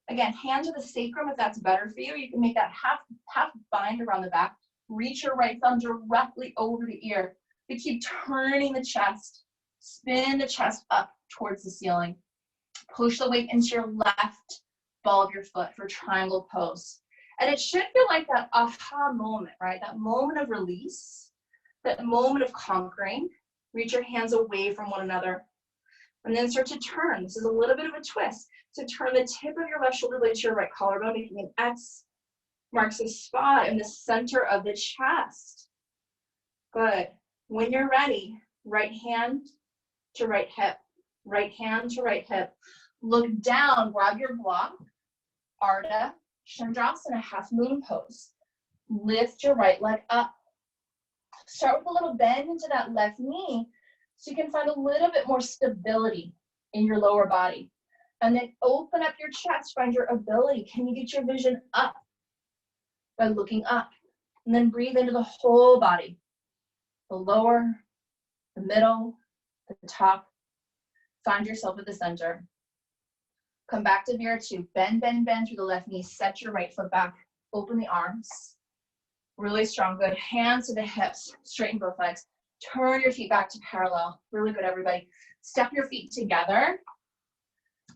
Again, hand to the sacrum if that's better for you. You can make that half bind around the back. Reach your right thumb directly over the ear. But keep turning the chest. Spin the chest up towards the ceiling. Push the weight into your left ball of your foot for triangle pose. And it should feel like that aha moment, right? That moment of release, that moment of conquering. Reach your hands away from one another. And then start to turn. This is a little bit of a twist. So turn the tip of your left shoulder blade to your right collarbone, making an X marks a spot in the center of the chest. Good. When you're ready, right hand to right hip. Right hand to right hip. Look down, grab your block. Ardha Chandrasana, half moon pose. Lift your right leg up. Start with a little bend into that left knee so you can find a little bit more stability in your lower body. And then open up your chest, find your ability. Can you get your vision up by looking up? And then breathe into the whole body. The lower, the middle, the top. Find yourself at the center. Come back to mirror two. Bend, bend, bend through the left knee. Set your right foot back. Open the arms. Really strong. Good. Hands to the hips. Straighten both legs. Turn your feet back to parallel. Really good, everybody. Step your feet together.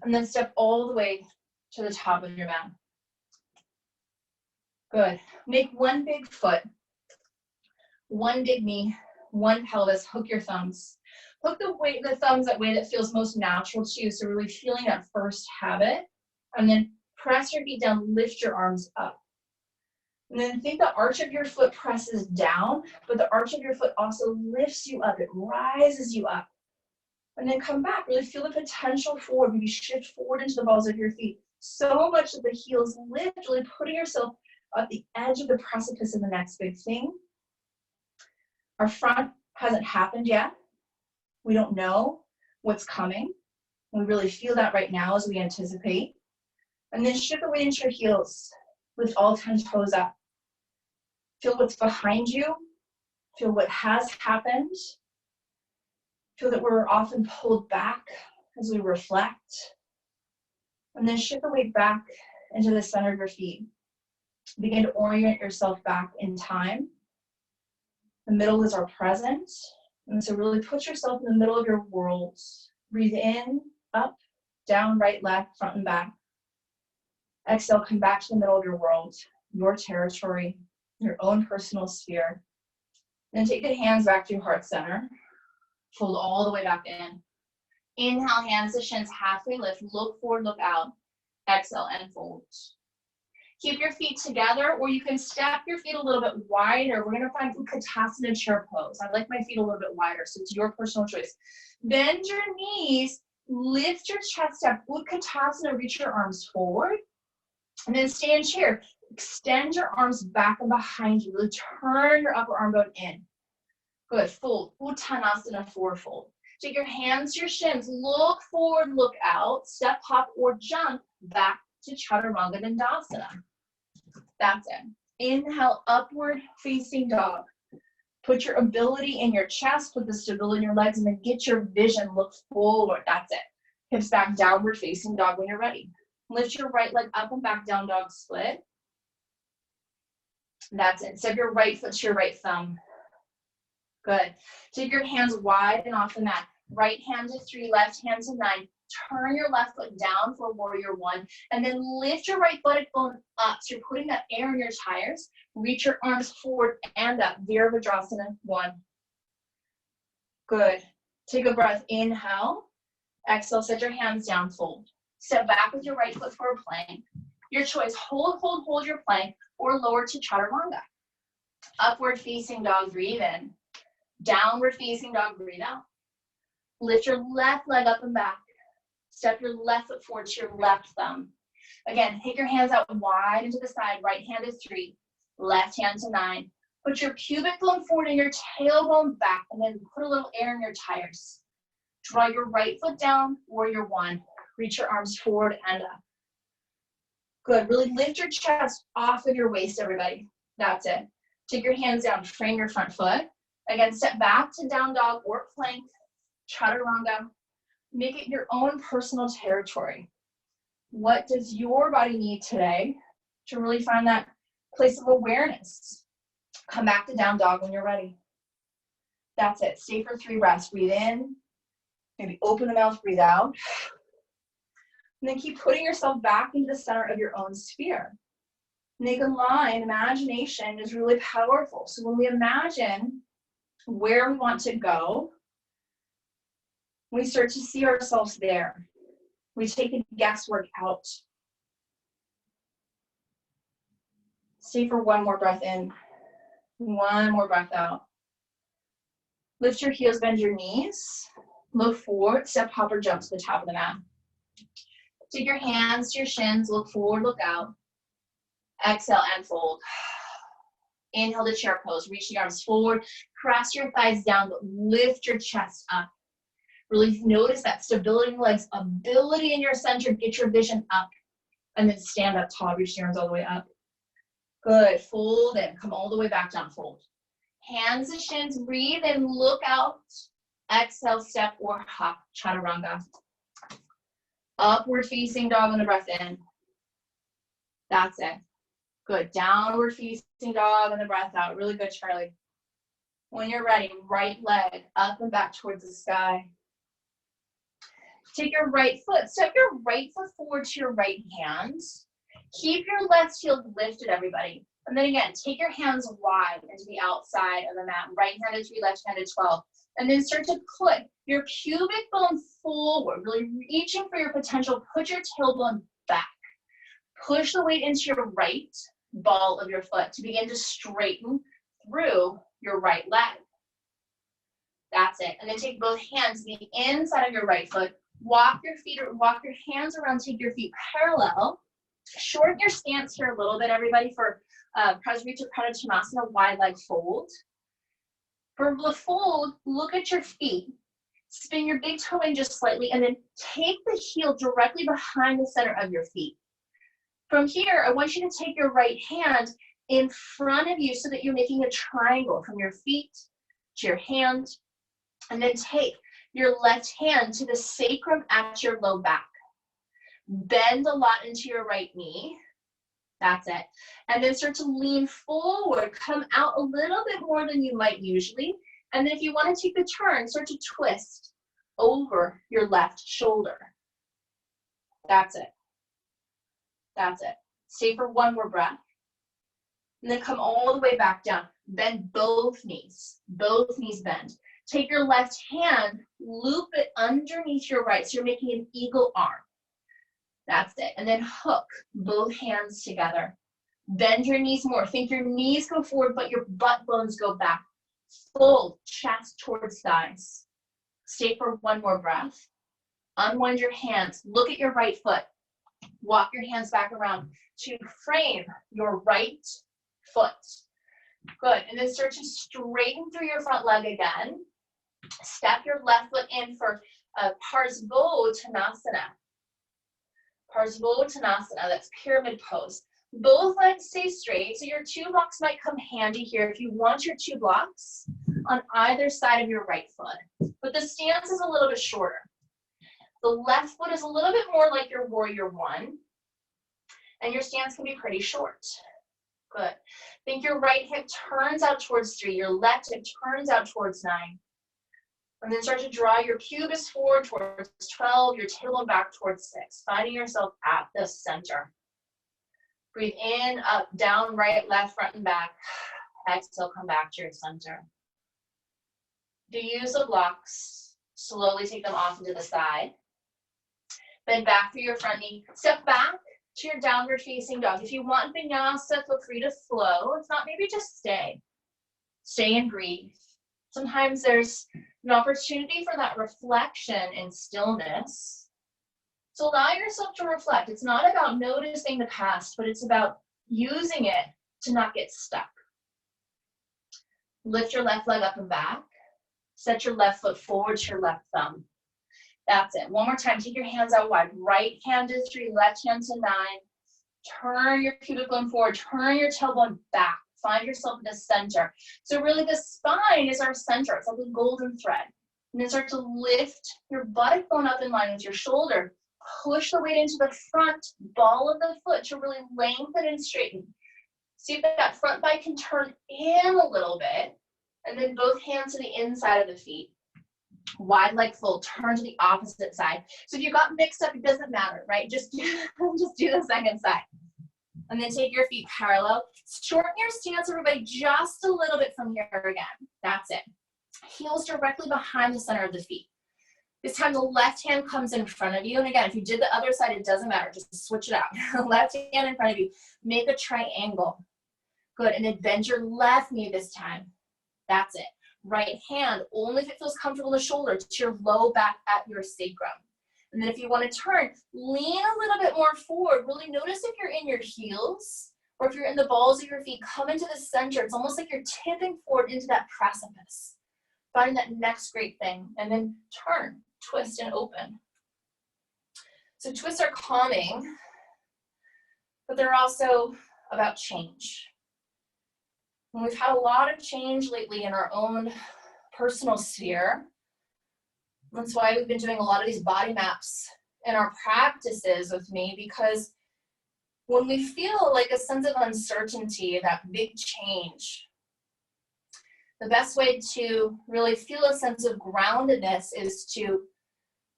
And then step all the way to the top of your mat. Good. Make one big foot, one big knee, one pelvis. Hook your thumbs. Hook the thumbs that way that feels most natural to you. So really feeling that first habit. And then press your feet down, lift your arms up. And then think the arch of your foot presses down, but the arch of your foot also lifts you up. It rises you up. And then come back. Really feel the potential forward. Maybe shift forward into the balls of your feet. So much that the heels lift, really putting yourself at the edge of the precipice of the next big thing. Our front hasn't happened yet. We don't know what's coming. We really feel that right now as we anticipate. And then shift the weight into your heels. Lift all 10 toes up. Feel what's behind you. Feel what has happened. Feel that we're often pulled back as we reflect. And then shift the weight back into the center of your feet. Begin to orient yourself back in time. The middle is our present. And so really put yourself in the middle of your world. Breathe in, up, down, right, left, front, and back. Exhale, come back to the middle of your world, your territory, your own personal sphere. Then take the hands back to your heart center. Fold all the way back in. Inhale, hands to shins, halfway lift. Look forward, look out. Exhale and fold. Keep your feet together, or you can step your feet a little bit wider. We're going to find Utkatasana chair pose. I like my feet a little bit wider, so it's your personal choice. Bend your knees, lift your chest up. Utkatasana, reach your arms forward. And then stay in chair. Extend your arms back and behind you. Really turn your upper arm bone in. Good. Fold. Uttanasana, fourfold. Take your hands to your shins. Look forward, look out. Step, hop, or jump back to Chaturanga Dandasana. That's it. Inhale, upward facing dog. Put your ability in your chest. Put the stability in your legs, and then get your vision. Look forward. That's it. Hips back, downward facing dog when you're ready. Lift your right leg up and back, down dog split. That's it. Step your right foot to your right thumb. Good. Take your hands wide and off the mat. Right hand to 3, left hand to 9. Turn your left foot down for warrior 1. And then lift your right foot bone up. So you're putting that air in your tires. Reach your arms forward and up. Virabhadrasana 1. Good. Take a breath. Inhale. Exhale. Set your hands down. Fold. Step back with your right foot for a plank. Your choice, hold your plank, or lower to Chaturanga. Upward facing dog, breathe in. Downward facing dog, breathe out. Lift your left leg up and back. Step your left foot forward to your left thumb. Again, take your hands out wide into the side. Right hand to 3, left hand to 9. Put your pubic bone forward and your tailbone back, and then put a little air in your tires. Draw your right foot down, warrior 1. Reach your arms forward and up. Good. Really lift your chest off of your waist, everybody. That's it. Take your hands down. Frame your front foot. Again, step back to down dog or plank. Chaturanga. Make it your own personal territory. What does your body need today to really find that place of awareness? Come back to down dog when you're ready. That's it. Stay for 3 breaths. Breathe in. Maybe open the mouth, breathe out. And then keep putting yourself back into the center of your own sphere. Make a line. Imagination is really powerful. So when we imagine where we want to go, we start to see ourselves there. We take the guesswork out. Stay for 1 more breath in. 1 more breath out. Lift your heels, bend your knees. Look forward, step, hop, or jump to the top of the mat. Take your hands to your shins, look forward, look out. Exhale and fold. Inhale to chair pose. Reach the arms forward. Press your thighs down, but lift your chest up. Really notice that stability in your legs, ability in your center. Get your vision up. And then stand up tall. Reach the arms all the way up. Good. Fold in. Come all the way back down. Fold. Hands to shins. Breathe in. Look out. Exhale, step or hop. Chaturanga. Upward facing dog on the breath in. That's it. Good. Downward facing dog on the breath out. Really good, Charlie. When you're ready, right leg up and back towards the sky. Take your right foot, step your right foot forward to your right hand. Keep your left heel lifted, everybody. And then again, take your hands wide into the outside of the mat. Right-handed 3, left-handed 12. And then start to put your pubic bone forward, really reaching for your potential. Put your tailbone back. Push the weight into your right ball of your foot to begin to straighten through your right leg. That's it. And then take both hands to the inside of your right foot. Walk your hands around, take your feet parallel. Shorten your stance here a little bit, everybody, for Prasarita Padottanasana, wide leg fold. For the fold, look at your feet. Spin your big toe in just slightly, and then take the heel directly behind the center of your feet. From here, I want you to take your right hand in front of you so that you're making a triangle from your feet to your hand, and then take your left hand to the sacrum at your low back. Bend a lot into your right knee. That's it. And then start to lean forward, come out a little bit more than you might usually. And then if you want to take the turn, start to twist over your left shoulder. That's it. That's it. Stay for one more breath. And then come all the way back down. Bend both knees. Both knees bend. Take your left hand, loop it underneath your right. So you're making an eagle arm. That's it. And then hook both hands together. Bend your knees more. Think your knees go forward, but your butt bones go back. Fold chest towards thighs. Stay for one more breath. Unwind your hands. Look at your right foot. Walk your hands back around to frame your right foot. Good. And then start to straighten through your front leg again. Step your left foot in for Parsvottanasana. Parsvottanasana, that's pyramid pose. Both legs stay straight, so your 2 blocks might come handy here if you want your 2 blocks on either side of your right foot. But the stance is a little bit shorter. The left foot is a little bit more like your warrior 1, and your stance can be pretty short. Good. Think your right hip turns out towards 3, your left hip turns out towards 9. And then start to draw your pubis forward towards 12, your tailbone back towards 6, finding yourself at the center. Breathe in, up, down, right, left, front, and back. Exhale, come back to your center. If you use the blocks, slowly take them off into the side. Bend back through your front knee. Step back to your downward facing dog. If you want vinyasa, feel free to flow. If not, maybe just stay. Stay and breathe. Sometimes there's an opportunity for that reflection and stillness. So allow yourself to reflect. It's not about noticing the past, but it's about using it to not get stuck. Lift your left leg up and back. Set your left foot forward to your left thumb. That's it. One more time. Take your hands out wide. Right hand to 3, left hand to 9. Turn your pubic bone forward. Turn your tailbone back. Find yourself in the center. So really the spine is our center. It's like a golden thread. And then start to lift your buttock bone up in line with your shoulder. Push the weight into the front ball of the foot to really lengthen and straighten. See if that front thigh can turn in a little bit. And then both hands to the inside of the feet. Wide leg fold, turn to the opposite side. So if you got mixed up, it doesn't matter, right? Just do the second side. And then take your feet parallel. Shorten your stance, everybody, just a little bit from here again. That's it. Heels directly behind the center of the feet. This time the left hand comes in front of you. And again, if you did the other side, it doesn't matter. Just switch it out. Left hand in front of you. Make a triangle. Good. And then bend your left knee this time. That's it. Right hand, only if it feels comfortable in the shoulder, to your low back at your sacrum. And then if you want to turn, lean a little bit more forward. Really notice if you're in your heels or if you're in the balls of your feet. Come into the center. It's almost like you're tipping forward into that precipice. Find that next great thing. And then turn, twist, and open. So twists are calming, but they're also about change. And we've had a lot of change lately in our own personal sphere. That's why we've been doing a lot of these body maps in our practices with me, because when we feel like a sense of uncertainty, that big change, the best way to really feel a sense of groundedness is to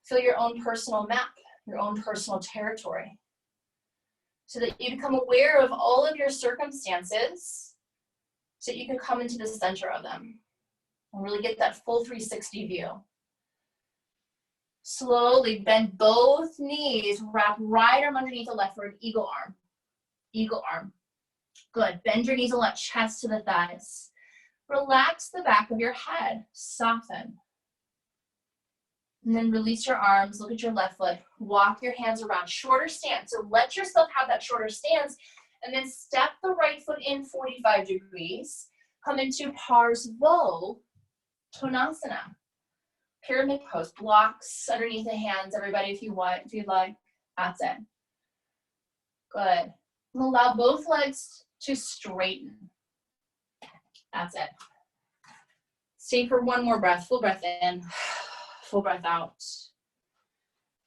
Feel your own personal map, your own personal territory, so that you become aware of all of your circumstances, so that you can come into the center of them and really get that full 360 view. Slowly bend both knees, wrap right arm underneath the left for an eagle arm. Eagle arm. Good. Bend your knees a lot, chest to the thighs. Relax the back of your head. Soften. And then release your arms. Look at your left foot. Walk your hands around. Shorter stance. So let yourself have that shorter stance. And then step the right foot in 45 degrees. Come into Parsva Konasana. Pyramid pose. Blocks underneath the hands, everybody, if you want, if you'd like. That's it. Good. And allow both legs to straighten. That's it. Stay for one more breath. Full breath in. Full breath out.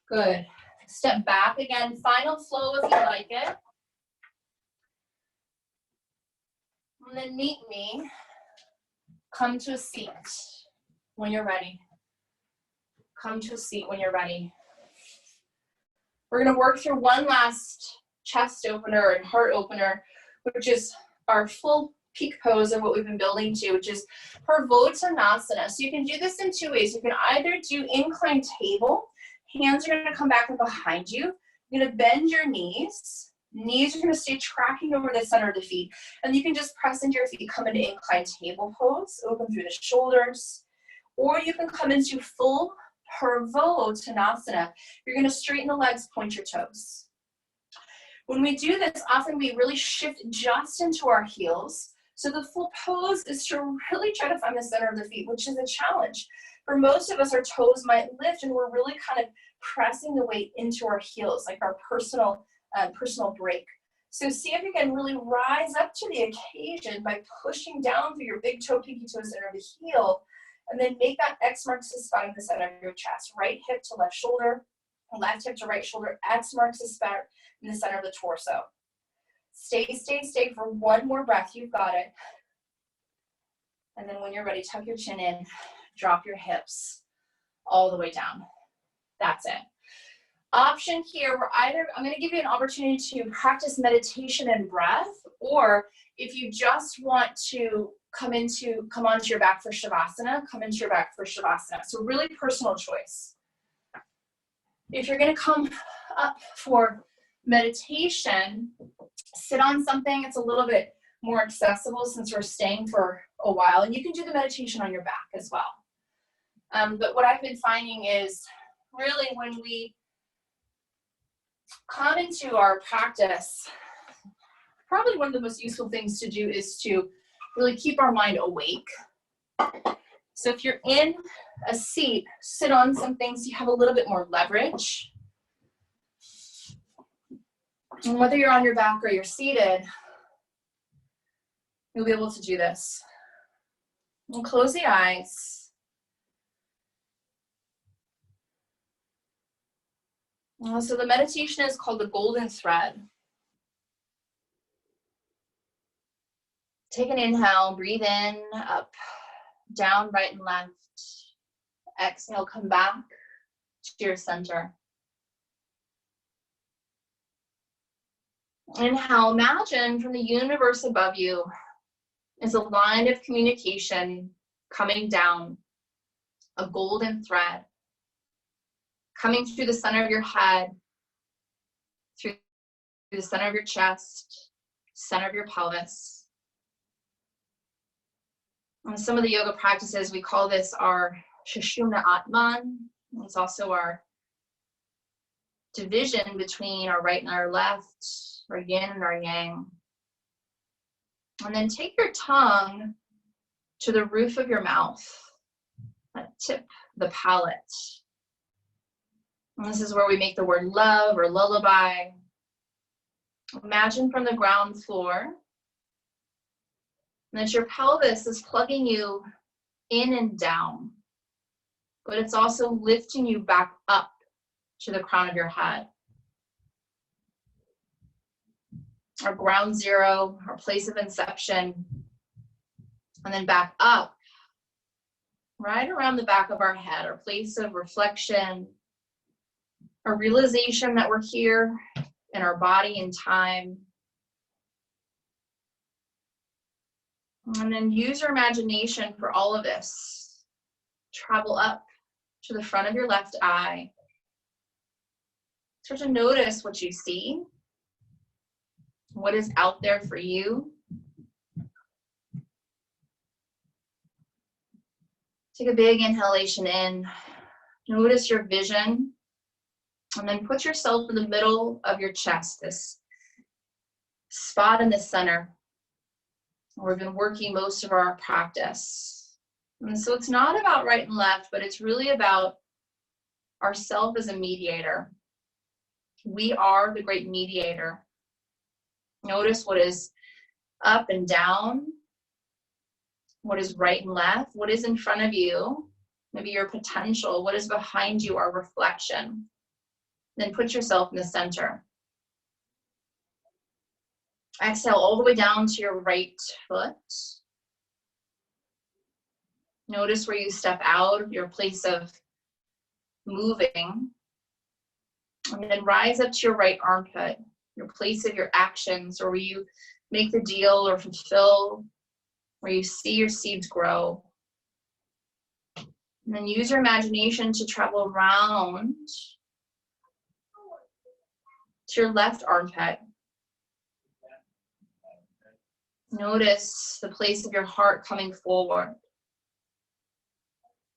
Good. Step back again. Final flow if you like it. And then meet me. Come to a seat when you're ready. Come to a seat when you're ready. We're going to work through one last chest opener and heart opener, which is our full peak pose of what we've been building to, which is Purvottanasana. So you can do this in two ways. You can either do inclined table. Hands are going to come back and behind you. You're going to bend your knees. Knees are going to stay tracking over the center of the feet. And you can just press into your feet, come into inclined table pose, open through the shoulders. Or you can come into full Purvottanasana. You're going to straighten the legs, point your toes. When we do this, often we really shift just into our heels. So the full pose is to really try to find the center of the feet, which is a challenge. For most of us, our toes might lift and we're really kind of pressing the weight into our heels, like our personal break. So see if you can really rise up to the occasion by pushing down through your big toe, pinky toe, center of the heel, and then make that X marks the spot in the center of your chest. Right hip to left shoulder, left hip to right shoulder, X marks the spot in the center of the torso. Stay, stay, stay for one more breath. You've got it. And then when you're ready, tuck your chin in, drop your hips all the way down. That's it. Option here, I'm going to give you an opportunity to practice meditation and breath, or if you just want to come onto your back for Shavasana, come into your back for Shavasana. So really personal choice. If you're going to come up for meditation, sit on something that's a little bit more accessible since we're staying for a while, and you can do the meditation on your back as well. But what I've been finding is really when we come into our practice, probably one of the most useful things to do is to really keep our mind awake. So if you're in a seat, sit on something so you have a little bit more leverage. And whether you're on your back or you're seated, you'll be able to do this. And close the eyes. So the meditation is called the Golden Thread. Take an inhale, breathe in, up, down, right and left. Exhale, come back to your center. Inhale, imagine from the universe above you is a line of communication coming down, a golden thread, coming through the center of your head, through the center of your chest, center of your pelvis. In some of the yoga practices, we call this our Sushumna Atman. It's also our division between our right and our left, our yin and our yang. And then take your tongue to the roof of your mouth, that tip, the palate. And this is where we make the word love or lullaby. Imagine from the ground floor that your pelvis is plugging you in and down, but it's also lifting you back up to the crown of your head. Our ground zero, our place of inception, and then back up, right around the back of our head, our place of reflection, a realization that we're here in our body and time. And then use your imagination for all of this. Travel up to the front of your left eye. Start to notice what you see, what is out there for you. Take a big inhalation in. Notice your vision. And then put yourself in the middle of your chest, this spot in the center where we've been working most of our practice. And so it's not about right and left, but it's really about ourself as a mediator. We are the great mediator. Notice what is up and down, what is right and left, what is in front of you, maybe your potential, what is behind you, our reflection. Then put yourself in the center. Exhale all the way down to your right foot. Notice where you step out of your place of moving. And then rise up to your right armpit, your place of your actions, or where you make the deal or fulfill, where you see your seeds grow. And then use your imagination to travel around to your left armpit. Notice the place of your heart coming forward.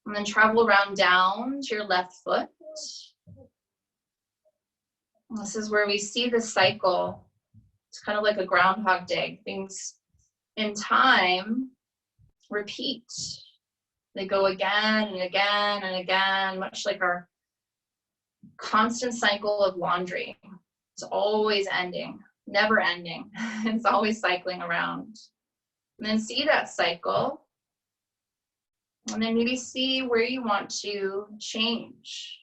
And then travel around down to your left foot. This is where we see the cycle. It's kind of like a Groundhog Day. Things in time repeat. They go again and again and again, much like our constant cycle of laundry. It's always ending, never ending. It's always cycling around. And then see that cycle. And then maybe see where you want to change.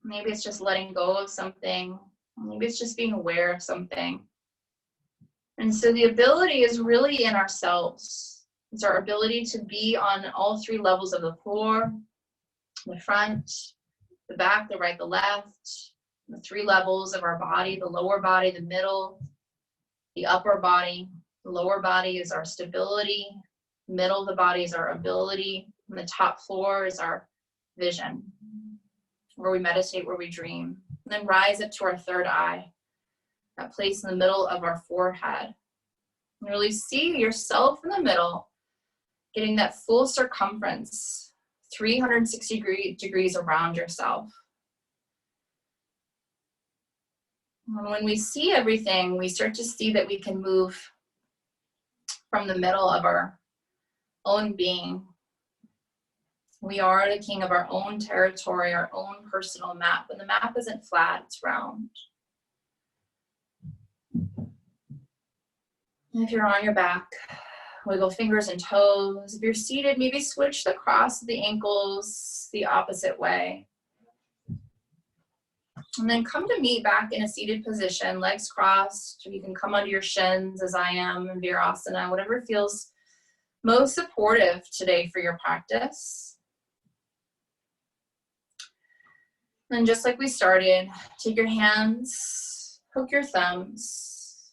Maybe it's just letting go of something. Maybe it's just being aware of something. And so the ability is really in ourselves. It's our ability to be on all three levels of the floor, the front, the back, the right, the left, the three levels of our body, the lower body, the middle, the upper body. The lower body is our stability. The middle of the body is our ability. And the top floor is our vision, where we meditate, where we dream. And then rise up to our third eye, that place in the middle of our forehead. And really see yourself in the middle, getting that full circumference, 360 degrees around yourself. And when we see everything, we start to see that we can move from the middle of our own being. We are the king of our own territory, our own personal map. And the map isn't flat, it's round. And if you're on your back, wiggle fingers and toes. If you're seated, maybe switch the cross of the ankles the opposite way. And then come to meet back in a seated position, legs crossed. You can come onto your shins as I am in Virasana, whatever feels most supportive today for your practice. And just like we started, take your hands, hook your thumbs.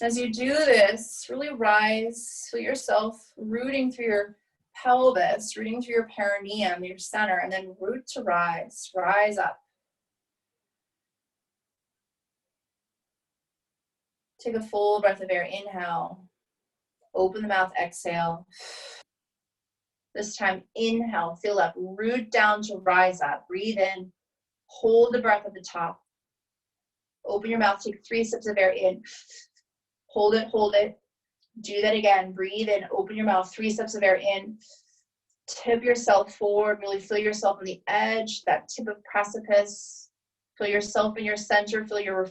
As you do this, really rise, feel yourself rooting through your pelvis, rooting through your perineum, your center, and then root to rise, rise up. Take a full breath of air, inhale, open the mouth, exhale. This time, inhale, fill up, root down to rise up, breathe in, hold the breath at the top. Open your mouth, take 3 sips of air in, hold it. Do that again, breathe in, open your mouth, 3 sips of air in, tip yourself forward, really feel yourself on the edge, that tip of precipice, feel yourself in your center, feel your